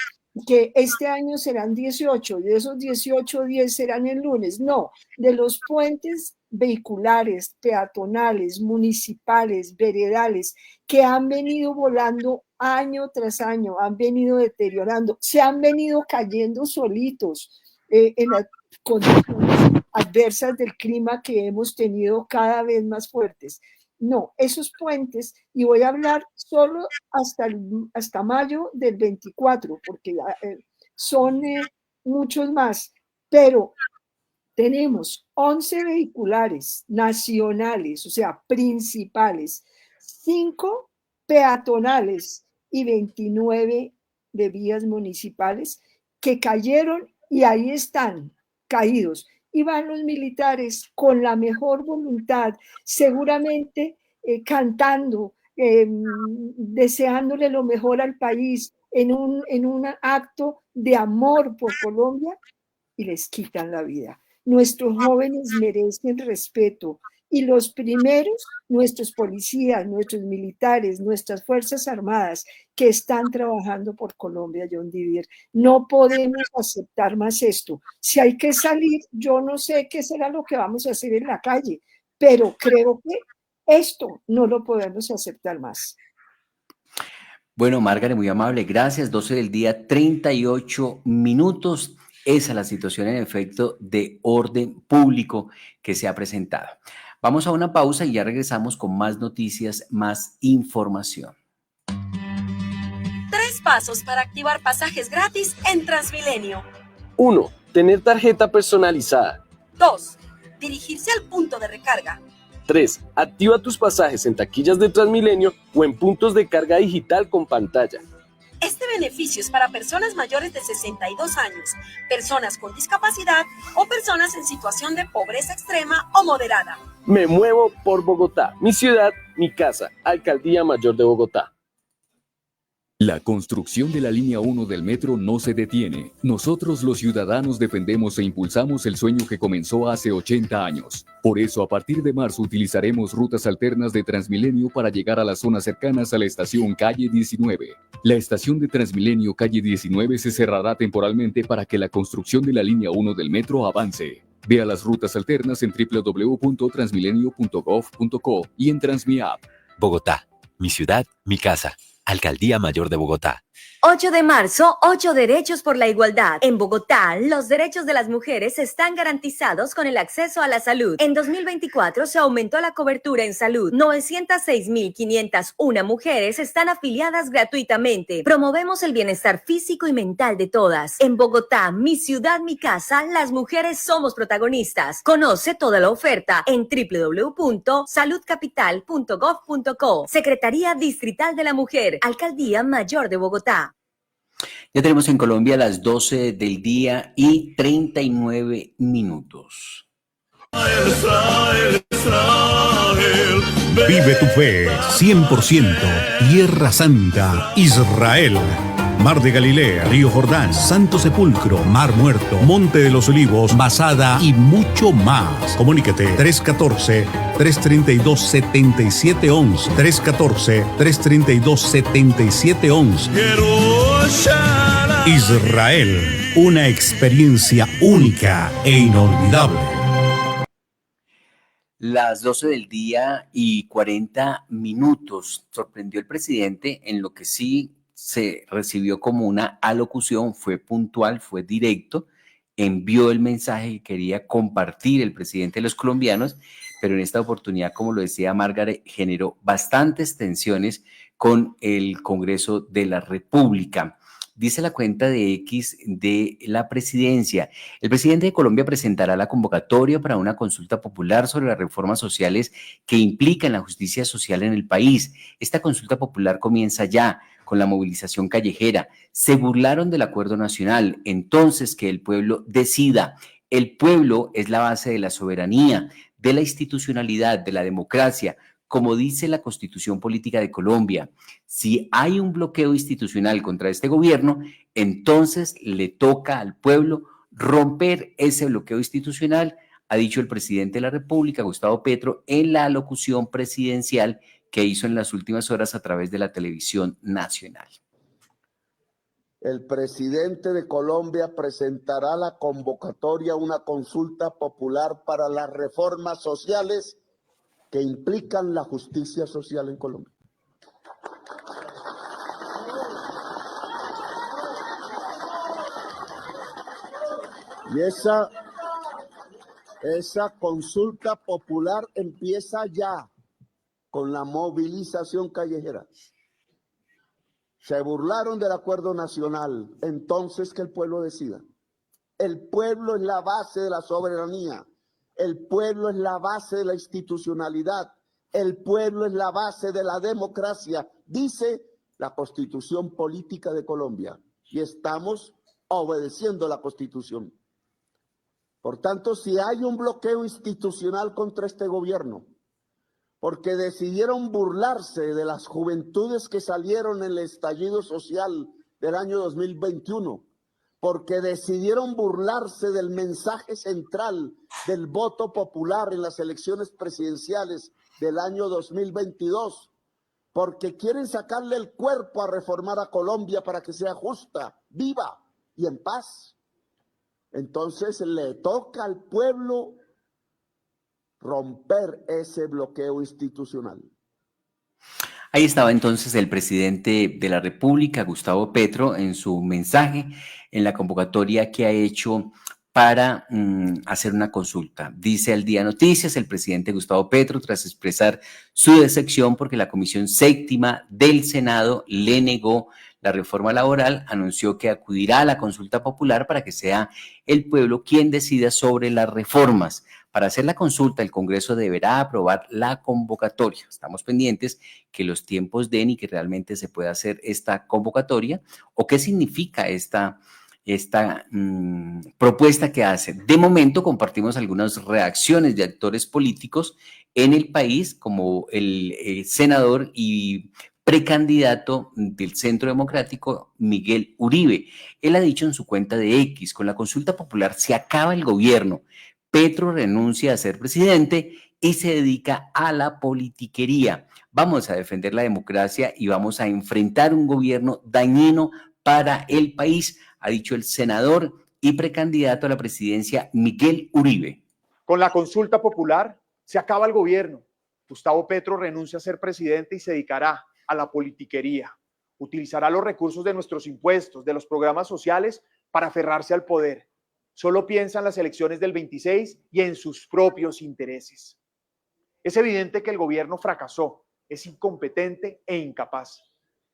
que este año serán 18, de esos 18, 10 serán el lunes. No, de los puentes vehiculares, peatonales, municipales, veredales, que han venido volando año tras año, han venido deteriorando, se han venido cayendo solitos en las condiciones adversas del clima que hemos tenido cada vez más fuertes. No, esos puentes, y voy a hablar solo hasta mayo del 24, porque son muchos más, pero tenemos 11 vehiculares nacionales, o sea, principales, 5 peatonales y 29 de vías municipales que cayeron y ahí están caídos. Y van los militares con la mejor voluntad, seguramente cantando, deseándole lo mejor al país en un acto de amor por Colombia, y les quitan la vida. Nuestros jóvenes merecen respeto y los primeros, nuestros policías, nuestros militares, nuestras Fuerzas Armadas que están trabajando por Colombia, John Didier. No podemos aceptar más esto. Si hay que salir, yo no sé qué será lo que vamos a hacer en la calle, pero creo que esto no lo podemos aceptar más. Bueno, Margaret, muy amable, gracias. 12 del día, 38 minutos. Esa es la situación en efecto de orden público que se ha presentado. Vamos a una pausa y ya regresamos con más noticias, más información. 3 pasos para activar pasajes gratis en Transmilenio. 1. Tener tarjeta personalizada. 2. Dirigirse al punto de recarga. 3. Activa tus pasajes en taquillas de Transmilenio o en puntos de carga digital con pantalla. Este beneficio es para personas mayores de 62 años, personas con discapacidad o personas en situación de pobreza extrema o moderada. Me muevo por Bogotá, mi ciudad, mi casa, Alcaldía Mayor de Bogotá. La construcción de la línea 1 del metro no se detiene. Nosotros los ciudadanos defendemos e impulsamos el sueño que comenzó hace 80 años. Por eso, a partir de marzo utilizaremos rutas alternas de Transmilenio para llegar a las zonas cercanas a la estación Calle 19. La estación de Transmilenio Calle 19 se cerrará temporalmente para que la construcción de la línea 1 del metro avance. Vea las rutas alternas en www.transmilenio.gov.co y en TransmiApp. Bogotá, mi ciudad, mi casa. Alcaldía Mayor de Bogotá. 8 de marzo, 8 derechos por la igualdad. En Bogotá, los derechos de las mujeres están garantizados con el acceso a la salud. En 2024 se aumentó la cobertura en salud. 906.501 mujeres están afiliadas gratuitamente. Promovemos el bienestar físico y mental de todas. En Bogotá, mi ciudad, mi casa, las mujeres somos protagonistas. Conoce toda la oferta en www.saludcapital.gov.co. Secretaría Distrital de la Mujer, Alcaldía Mayor de Bogotá. Ya tenemos en Colombia las 12 del día y 39 minutos. Vive tu fe, 100%, Tierra Santa, Israel. Mar de Galilea, Río Jordán, Santo Sepulcro, Mar Muerto, Monte de los Olivos, Masada y mucho más. Comuníquete 314-332-7711. 314-332-7711. Israel, una experiencia única e inolvidable. Las 12 del día y 40 minutos. Sorprendió el presidente en lo que sí se recibió como una alocución, fue puntual, fue directo, envió el mensaje que quería compartir el presidente de los colombianos, pero en esta oportunidad, como lo decía Margaret, generó bastantes tensiones con el Congreso de la República. dice la cuenta de X de la presidencia. El presidente de Colombia presentará la convocatoria para una consulta popular sobre las reformas sociales que implican la justicia social en el país. Esta consulta popular comienza ya con la movilización callejera. Se burlaron del acuerdo nacional, entonces que el pueblo decida. El pueblo es la base de la soberanía, de la institucionalidad, de la democracia, como dice la Constitución Política de Colombia. Si hay un bloqueo institucional contra este gobierno, entonces le toca al pueblo romper ese bloqueo institucional, ha dicho el presidente de la República, Gustavo Petro, en la alocución presidencial que hizo en las últimas horas a través de la televisión nacional. El presidente de Colombia presentará la convocatoria a una consulta popular para las reformas sociales que implican la justicia social en Colombia. Y esa consulta popular empieza ya con la movilización callejera. Se burlaron del acuerdo nacional, entonces que el pueblo decida. El pueblo es la base de la soberanía. El pueblo es la base de la institucionalidad. El pueblo es la base de la democracia, dice la Constitución Política de Colombia. Y estamos obedeciendo la Constitución. Por tanto, si hay un bloqueo institucional contra este gobierno, porque decidieron burlarse de las juventudes que salieron en el estallido social del año 2021, porque decidieron burlarse del mensaje central del voto popular en las elecciones presidenciales del año 2022, porque quieren sacarle el cuerpo a reformar a Colombia para que sea justa, viva y en paz. Entonces le toca al pueblo romper ese bloqueo institucional. Ahí estaba entonces el presidente de la República, Gustavo Petro, en su mensaje en la convocatoria que ha hecho para hacer una consulta. Dice al Día Noticias el presidente Gustavo Petro, tras expresar su decepción porque la Comisión Séptima del Senado le negó la reforma laboral, anunció que acudirá a la consulta popular para que sea el pueblo quien decida sobre las reformas. Para hacer la consulta, el Congreso deberá aprobar la convocatoria. Estamos pendientes que los tiempos den y que realmente se pueda hacer esta convocatoria o qué significa esta propuesta que hace. De momento compartimos algunas reacciones de actores políticos en el país, como el senador y precandidato del Centro Democrático, Miguel Uribe. Él ha dicho en su cuenta de X, con la consulta popular se acaba el gobierno. Petro renuncia a ser presidente y se dedica a la politiquería. Vamos a defender la democracia y vamos a enfrentar un gobierno dañino para el país, ha dicho el senador y precandidato a la presidencia Miguel Uribe. Con la consulta popular se acaba el gobierno. Gustavo Petro renuncia a ser presidente y se dedicará a la politiquería. Utilizará los recursos de nuestros impuestos, de los programas sociales, para aferrarse al poder. Solo piensa en las elecciones del 26 y en sus propios intereses. Es evidente que el gobierno fracasó, es incompetente e incapaz.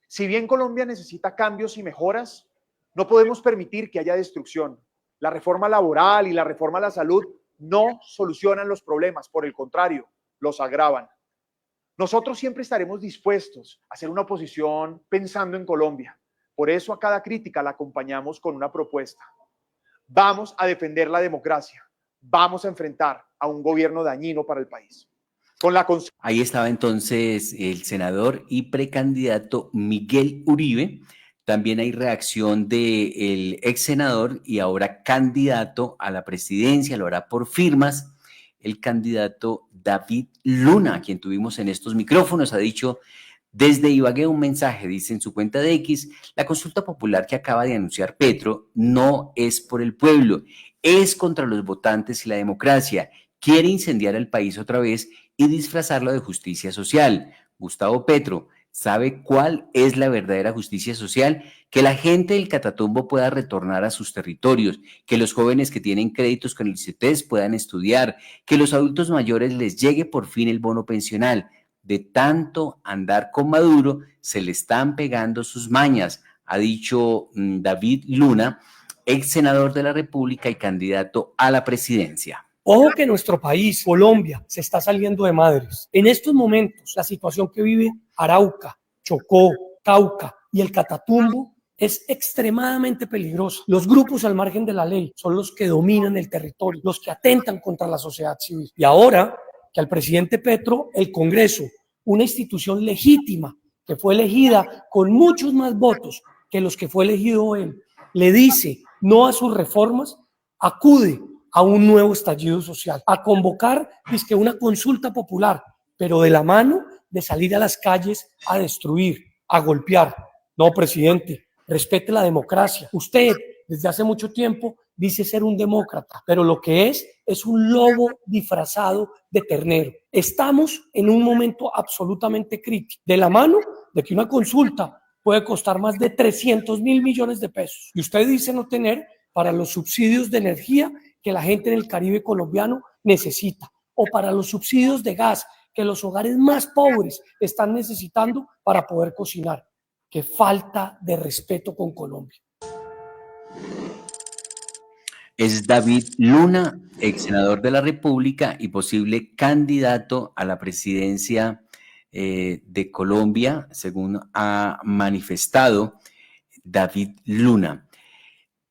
Si bien Colombia necesita cambios y mejoras, no podemos permitir que haya destrucción. La reforma laboral y la reforma a la salud no solucionan los problemas, por el contrario, los agravan. Nosotros siempre estaremos dispuestos a hacer una oposición pensando en Colombia. Por eso a cada crítica la acompañamos con una propuesta. Vamos a defender la democracia. Vamos a enfrentar a un gobierno dañino para el país. Ahí estaba entonces el senador y precandidato Miguel Uribe. También hay reacción del ex senador y ahora candidato a la presidencia, lo hará por firmas, el candidato David Luna, a quien tuvimos en estos micrófonos, ha dicho desde Ibagué un mensaje, dice en su cuenta de X, la consulta popular que acaba de anunciar Petro no es por el pueblo, es contra los votantes y la democracia, quiere incendiar el país otra vez y disfrazarlo de justicia social. Gustavo Petro, ¿sabe cuál es la verdadera justicia social? Que la gente del Catatumbo pueda retornar a sus territorios, que los jóvenes que tienen créditos con el CETES puedan estudiar, que los adultos mayores les llegue por fin el bono pensional. De tanto andar con Maduro, se le están pegando sus mañas, ha dicho David Luna, ex senador de la República y candidato a la presidencia. Ojo que nuestro país, Colombia, se está saliendo de madres. En estos momentos, la situación que vive Arauca, Chocó, Cauca y el Catatumbo es extremadamente peligrosa. Los grupos al margen de la ley son los que dominan el territorio, los que atentan contra la sociedad civil. Y ahora que al presidente Petro, el Congreso, una institución legítima que fue elegida con muchos más votos que los que fue elegido él, le dice no a sus reformas, acude a un nuevo estallido social, a convocar una consulta popular, pero de la mano de salir a las calles a destruir, a golpear. No, presidente, respete la democracia. Usted, desde hace mucho tiempo, dice ser un demócrata, pero lo que es un lobo disfrazado de ternero. Estamos en un momento absolutamente crítico, de la mano de que una consulta puede costar más de 300.000 millones de pesos. Y usted dice no tener para los subsidios de energía que la gente en el Caribe colombiano necesita, o para los subsidios de gas que los hogares más pobres están necesitando para poder cocinar. Qué falta de respeto con Colombia. Es David Luna, ex senador de la República y posible candidato a la presidencia de Colombia, según ha manifestado David Luna.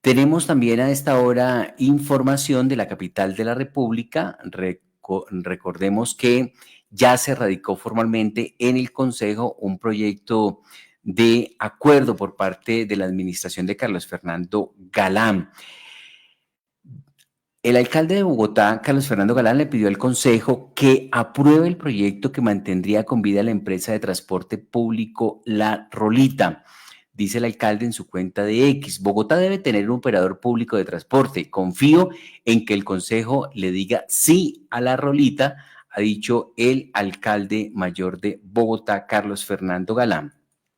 Tenemos también a esta hora información de la capital de la República. Recordemos que ya se radicó formalmente en el Consejo un proyecto de acuerdo por parte de la administración de Carlos Fernando Galán. El alcalde de Bogotá, Carlos Fernando Galán, le pidió al Consejo que apruebe el proyecto que mantendría con vida la empresa de transporte público La Rolita. Dice el alcalde en su cuenta de X, Bogotá debe tener un operador público de transporte. Confío en que el Consejo le diga sí a La Rolita, ha dicho el alcalde mayor de Bogotá, Carlos Fernando Galán.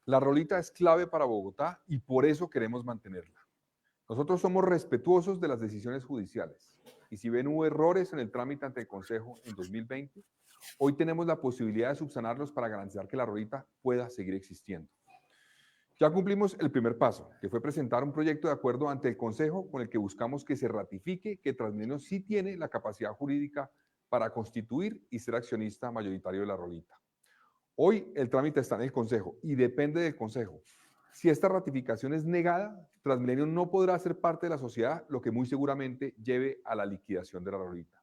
La Rolita es clave para Bogotá y por eso queremos mantenerla. Nosotros somos respetuosos de las decisiones judiciales y si ven hubo errores en el trámite ante el Consejo en 2020, hoy tenemos la posibilidad de subsanarlos para garantizar que La Rolita pueda seguir existiendo. Ya cumplimos el primer paso, que fue presentar un proyecto de acuerdo ante el Consejo con el que buscamos que se ratifique que Transmilenio sí tiene la capacidad jurídica para constituir y ser accionista mayoritario de La Rolita. Hoy el trámite está en el Consejo y depende del Consejo. Si esta ratificación es negada, Transmilenio no podrá ser parte de la sociedad, lo que muy seguramente lleve a la liquidación de La Rolita.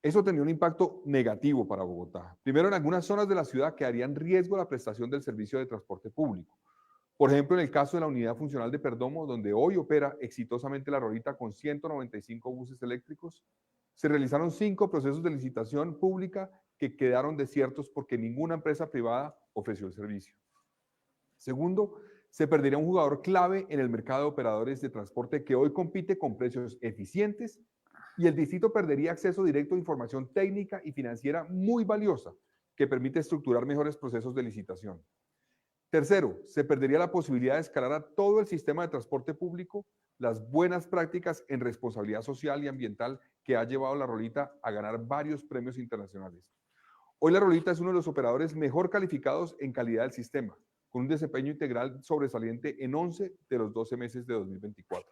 Eso tendría un impacto negativo para Bogotá. Primero, en algunas zonas de la ciudad quedaría en riesgo la prestación del servicio de transporte público. Por ejemplo, en el caso de la unidad funcional de Perdomo, donde hoy opera exitosamente La Rolita con 195 buses eléctricos, se realizaron 5 procesos de licitación pública que quedaron desiertos porque ninguna empresa privada ofreció el servicio. Segundo, se perdería un jugador clave en el mercado de operadores de transporte que hoy compite con precios eficientes y el distrito perdería acceso directo a información técnica y financiera muy valiosa que permite estructurar mejores procesos de licitación. Tercero, se perdería la posibilidad de escalar a todo el sistema de transporte público las buenas prácticas en responsabilidad social y ambiental que ha llevado La Rolita a ganar varios premios internacionales. Hoy La Rolita es uno de los operadores mejor calificados en calidad del sistema, con un desempeño integral sobresaliente en 11 de los 12 meses de 2024.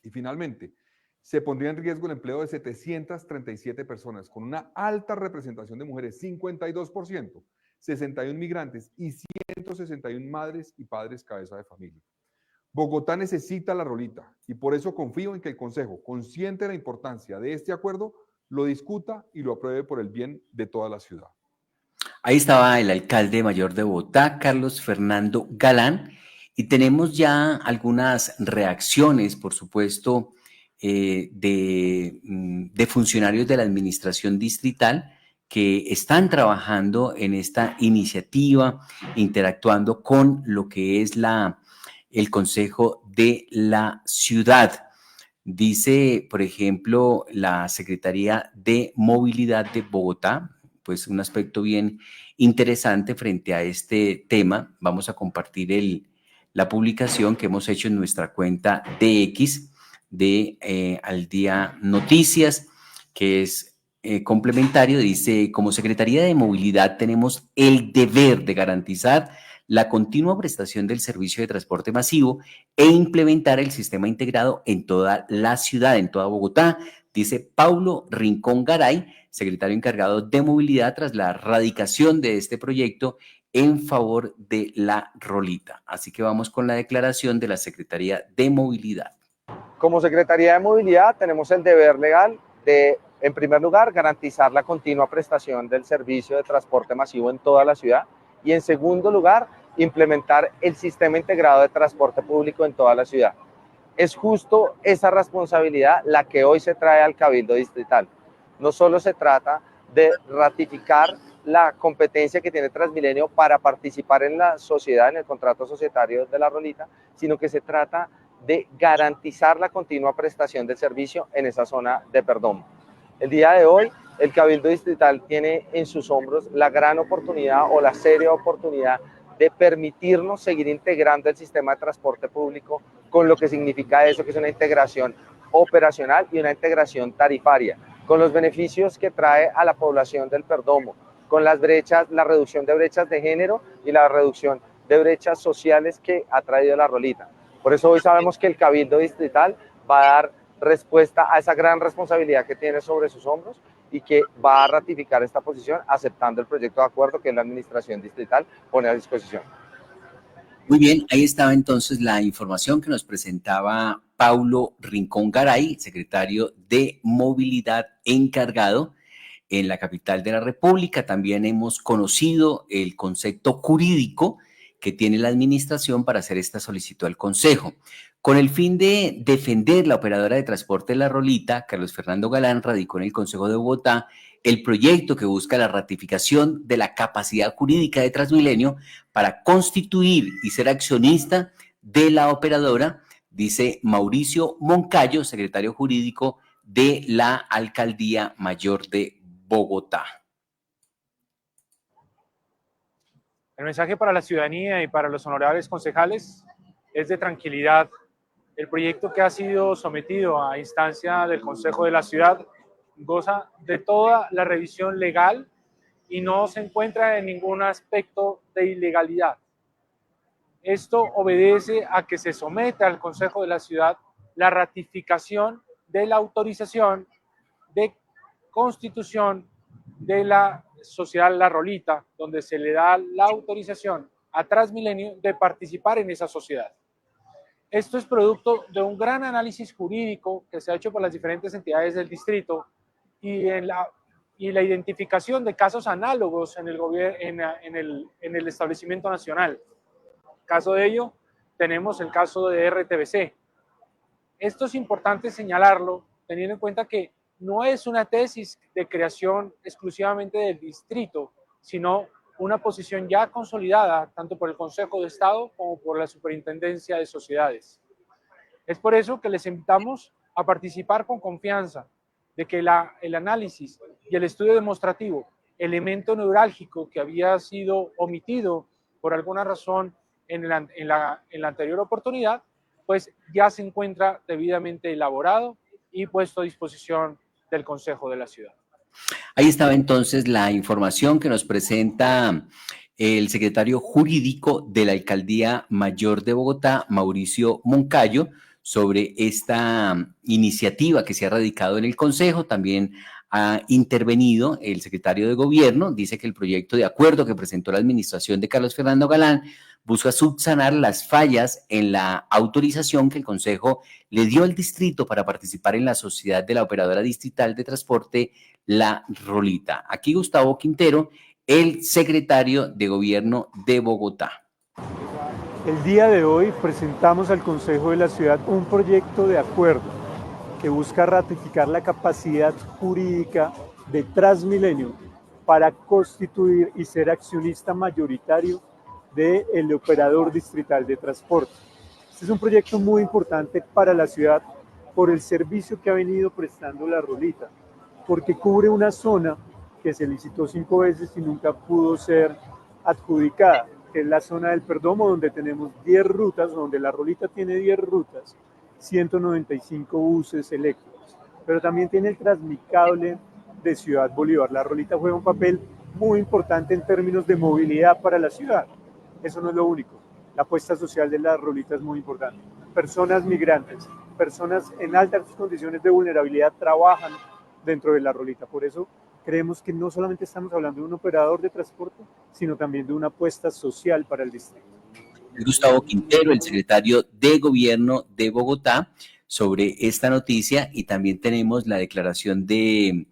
Y finalmente, se pondría en riesgo el empleo de 737 personas, con una alta representación de mujeres, 52%, 61 migrantes y 161 madres y padres cabeza de familia. Bogotá necesita La Rolita y por eso confío en que el Consejo, consciente de la importancia de este acuerdo, lo discuta y lo apruebe por el bien de toda la ciudad. Ahí estaba el alcalde mayor de Bogotá, Carlos Fernando Galán, y tenemos ya algunas reacciones, por supuesto, de funcionarios de la administración distrital que están trabajando en esta iniciativa, interactuando con lo que es el Consejo de la Ciudad. Dice, por ejemplo, la Secretaría de Movilidad de Bogotá, pues un aspecto bien interesante frente a este tema. Vamos a compartir la publicación que hemos hecho en nuestra cuenta de X de Al Día Noticias, que es complementario. Dice, como Secretaría de Movilidad tenemos el deber de garantizar la continua prestación del servicio de transporte masivo e implementar el sistema integrado en toda la ciudad, en toda Bogotá, dice Paulo Rincón Garay, secretario encargado de movilidad tras la radicación de este proyecto en favor de la Rolita. Así que vamos con la declaración de la Secretaría de Movilidad. Como Secretaría de Movilidad tenemos el deber legal de, en primer lugar, garantizar la continua prestación del servicio de transporte masivo en toda la ciudad y, en segundo lugar, implementar el sistema integrado de transporte público en toda la ciudad. Es justo esa responsabilidad la que hoy se trae al Cabildo Distrital. No solo se trata de ratificar la competencia que tiene Transmilenio para participar en la sociedad, en el contrato societario de la Rolita, sino que se trata de garantizar la continua prestación del servicio en esa zona de Perdomo. El día de hoy, el Cabildo Distrital tiene en sus hombros la gran oportunidad o la seria oportunidad de permitirnos seguir integrando el sistema de transporte público con lo que significa eso, que es una integración operacional y una integración tarifaria, con los beneficios que trae a la población del Perdomo, con las brechas, la reducción de brechas de género y la reducción de brechas sociales que ha traído la Rolita. Por eso hoy sabemos que el Cabildo Distrital va a dar respuesta a esa gran responsabilidad que tiene sobre sus hombros y que va a ratificar esta posición aceptando el proyecto de acuerdo que la Administración Distrital pone a disposición. Muy bien, ahí estaba entonces la información que nos presentaba Paulo Rincón Garay, secretario de Movilidad encargado en la capital de la República. También hemos conocido el concepto jurídico que tiene la administración para hacer esta solicitud al Consejo. Con el fin de defender la operadora de transporte La Rolita, Carlos Fernando Galán radicó en el Consejo de Bogotá el proyecto que busca la ratificación de la capacidad jurídica de Transmilenio para constituir y ser accionista de la operadora, dice Mauricio Moncayo, secretario jurídico de la Alcaldía Mayor de Bogotá. El mensaje para la ciudadanía y para los honorables concejales es de tranquilidad. El proyecto que ha sido sometido a instancia del Consejo de la Ciudad goza de toda la revisión legal y no se encuentra en ningún aspecto de ilegalidad. Esto obedece a que se somete al Consejo de la Ciudad la ratificación de la autorización de constitución de la Sociedad La Rolita, donde se le da la autorización a Transmilenio de participar en esa sociedad. Esto es producto de un gran análisis jurídico que se ha hecho por las diferentes entidades del distrito y la identificación de casos análogos en el establecimiento nacional. Caso de ello, tenemos el caso de RTBC. Esto es importante señalarlo, teniendo en cuenta que no es una tesis de creación exclusivamente del distrito, sino una posición ya consolidada tanto por el Consejo de Estado como por la Superintendencia de Sociedades. Es por eso que les invitamos a participar con confianza de que el análisis y el estudio demostrativo, elemento neurálgico que había sido omitido por alguna razón en la anterior oportunidad, pues ya se encuentra debidamente elaborado y puesto a disposición del Consejo de la Ciudad. Ahí estaba entonces la información que nos presenta el secretario jurídico de la Alcaldía Mayor de Bogotá, Mauricio Moncayo, sobre esta iniciativa que se ha radicado en el Consejo. También ha intervenido el secretario de Gobierno, dice que el proyecto de acuerdo que presentó la administración de Carlos Fernando Galán busca subsanar las fallas en la autorización que el Consejo le dio al distrito para participar en la sociedad de la operadora distrital de transporte La Rolita. Aquí Gustavo Quintero, el secretario de Gobierno de Bogotá. El día de hoy presentamos al Consejo de la Ciudad un proyecto de acuerdo que busca ratificar la capacidad jurídica de Transmilenio para constituir y ser accionista mayoritario del operador distrital de transporte. Este es un proyecto muy importante para la ciudad por el servicio que ha venido prestando La Rolita, porque cubre una zona que se licitó 5 veces y nunca pudo ser adjudicada, que es la zona del Perdomo, donde tenemos 10 rutas, donde La Rolita tiene 10 rutas, 195 buses eléctricos, pero también tiene el Transmicable de Ciudad Bolívar. La Rolita juega un papel muy importante en términos de movilidad para la ciudad. eso no es lo único. La apuesta social de la Rolita es muy importante. Personas migrantes, personas en altas condiciones de vulnerabilidad trabajan dentro de la Rolita. Por eso creemos que no solamente estamos hablando de un operador de transporte, sino también de una apuesta social para el distrito. Gustavo Quintero, el secretario de Gobierno de Bogotá, sobre esta noticia, y también tenemos la declaración de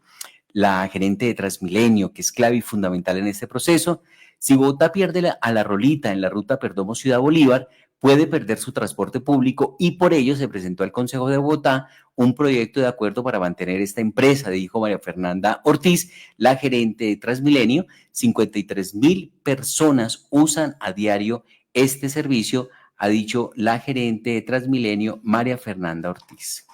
la gerente de Transmilenio, que es clave y fundamental en este proceso. Si Bogotá pierde a la Rolita en la ruta Perdomo-Ciudad Bolívar, puede perder su transporte público, y por ello se presentó al Consejo de Bogotá un proyecto de acuerdo para mantener esta empresa, dijo María Fernanda Ortiz, la gerente de Transmilenio. 53.000 personas usan a diario este servicio, ha dicho la gerente de Transmilenio, María Fernanda Ortiz.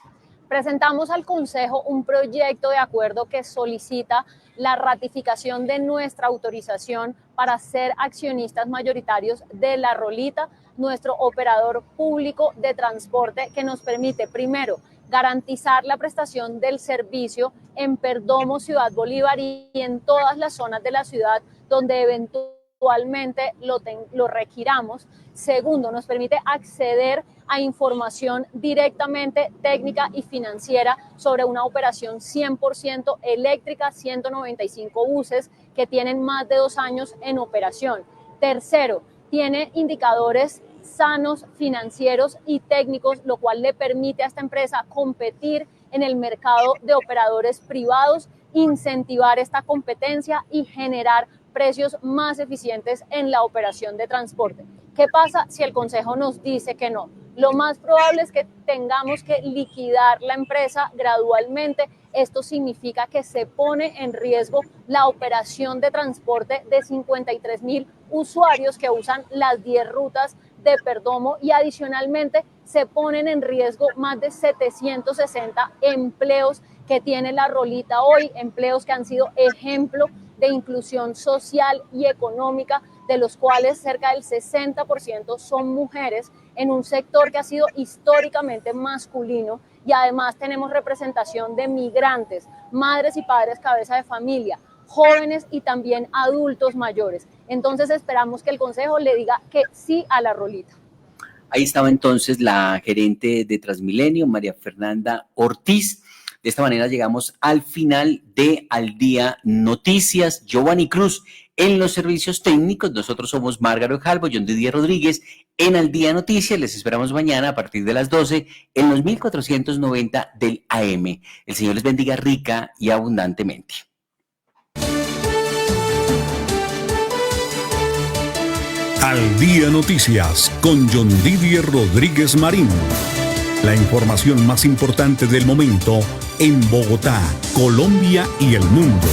Presentamos al Consejo un proyecto de acuerdo que solicita la ratificación de nuestra autorización para ser accionistas mayoritarios de la Rolita, nuestro operador público de transporte, que nos permite, primero, garantizar la prestación del servicio en Perdomo, Ciudad Bolívar y en todas las zonas de la ciudad donde eventualmente lo requiramos. Segundo, nos permite acceder a información directamente técnica y financiera sobre una operación 100% eléctrica, 195 buses que tienen más de 2 años en operación. Tercero, tiene indicadores sanos, financieros y técnicos, lo cual le permite a esta empresa competir en el mercado de operadores privados, incentivar esta competencia y generar precios más eficientes en la operación de transporte. ¿Qué pasa si el Consejo nos dice que no? Lo más probable es que tengamos que liquidar la empresa gradualmente. Esto significa que se pone en riesgo la operación de transporte de 53.000 usuarios que usan las 10 rutas de Perdomo, y adicionalmente se ponen en riesgo más de 760 empleos que tiene la Rolita hoy, empleos que han sido ejemplo de inclusión social y económica, de los cuales cerca del 60% son mujeres, en un sector que ha sido históricamente masculino, y además tenemos representación de migrantes, madres y padres cabeza de familia, jóvenes y también adultos mayores. Entonces esperamos que el Consejo le diga que sí a la Rolita. Ahí estaba entonces la gerente de Transmilenio, María Fernanda Ortiz. De esta manera llegamos al final de Al Día Noticias. Giovanni Cruz en los servicios técnicos. Nosotros somos Márgaro Jalvo, John Didier Rodríguez en Al Día Noticias. Les esperamos mañana a partir de las 12 en los 1490 del AM. El Señor les bendiga rica y abundantemente. Al Día Noticias con John Didier Rodríguez Marín. La información más importante del momento en Bogotá, Colombia y el mundo.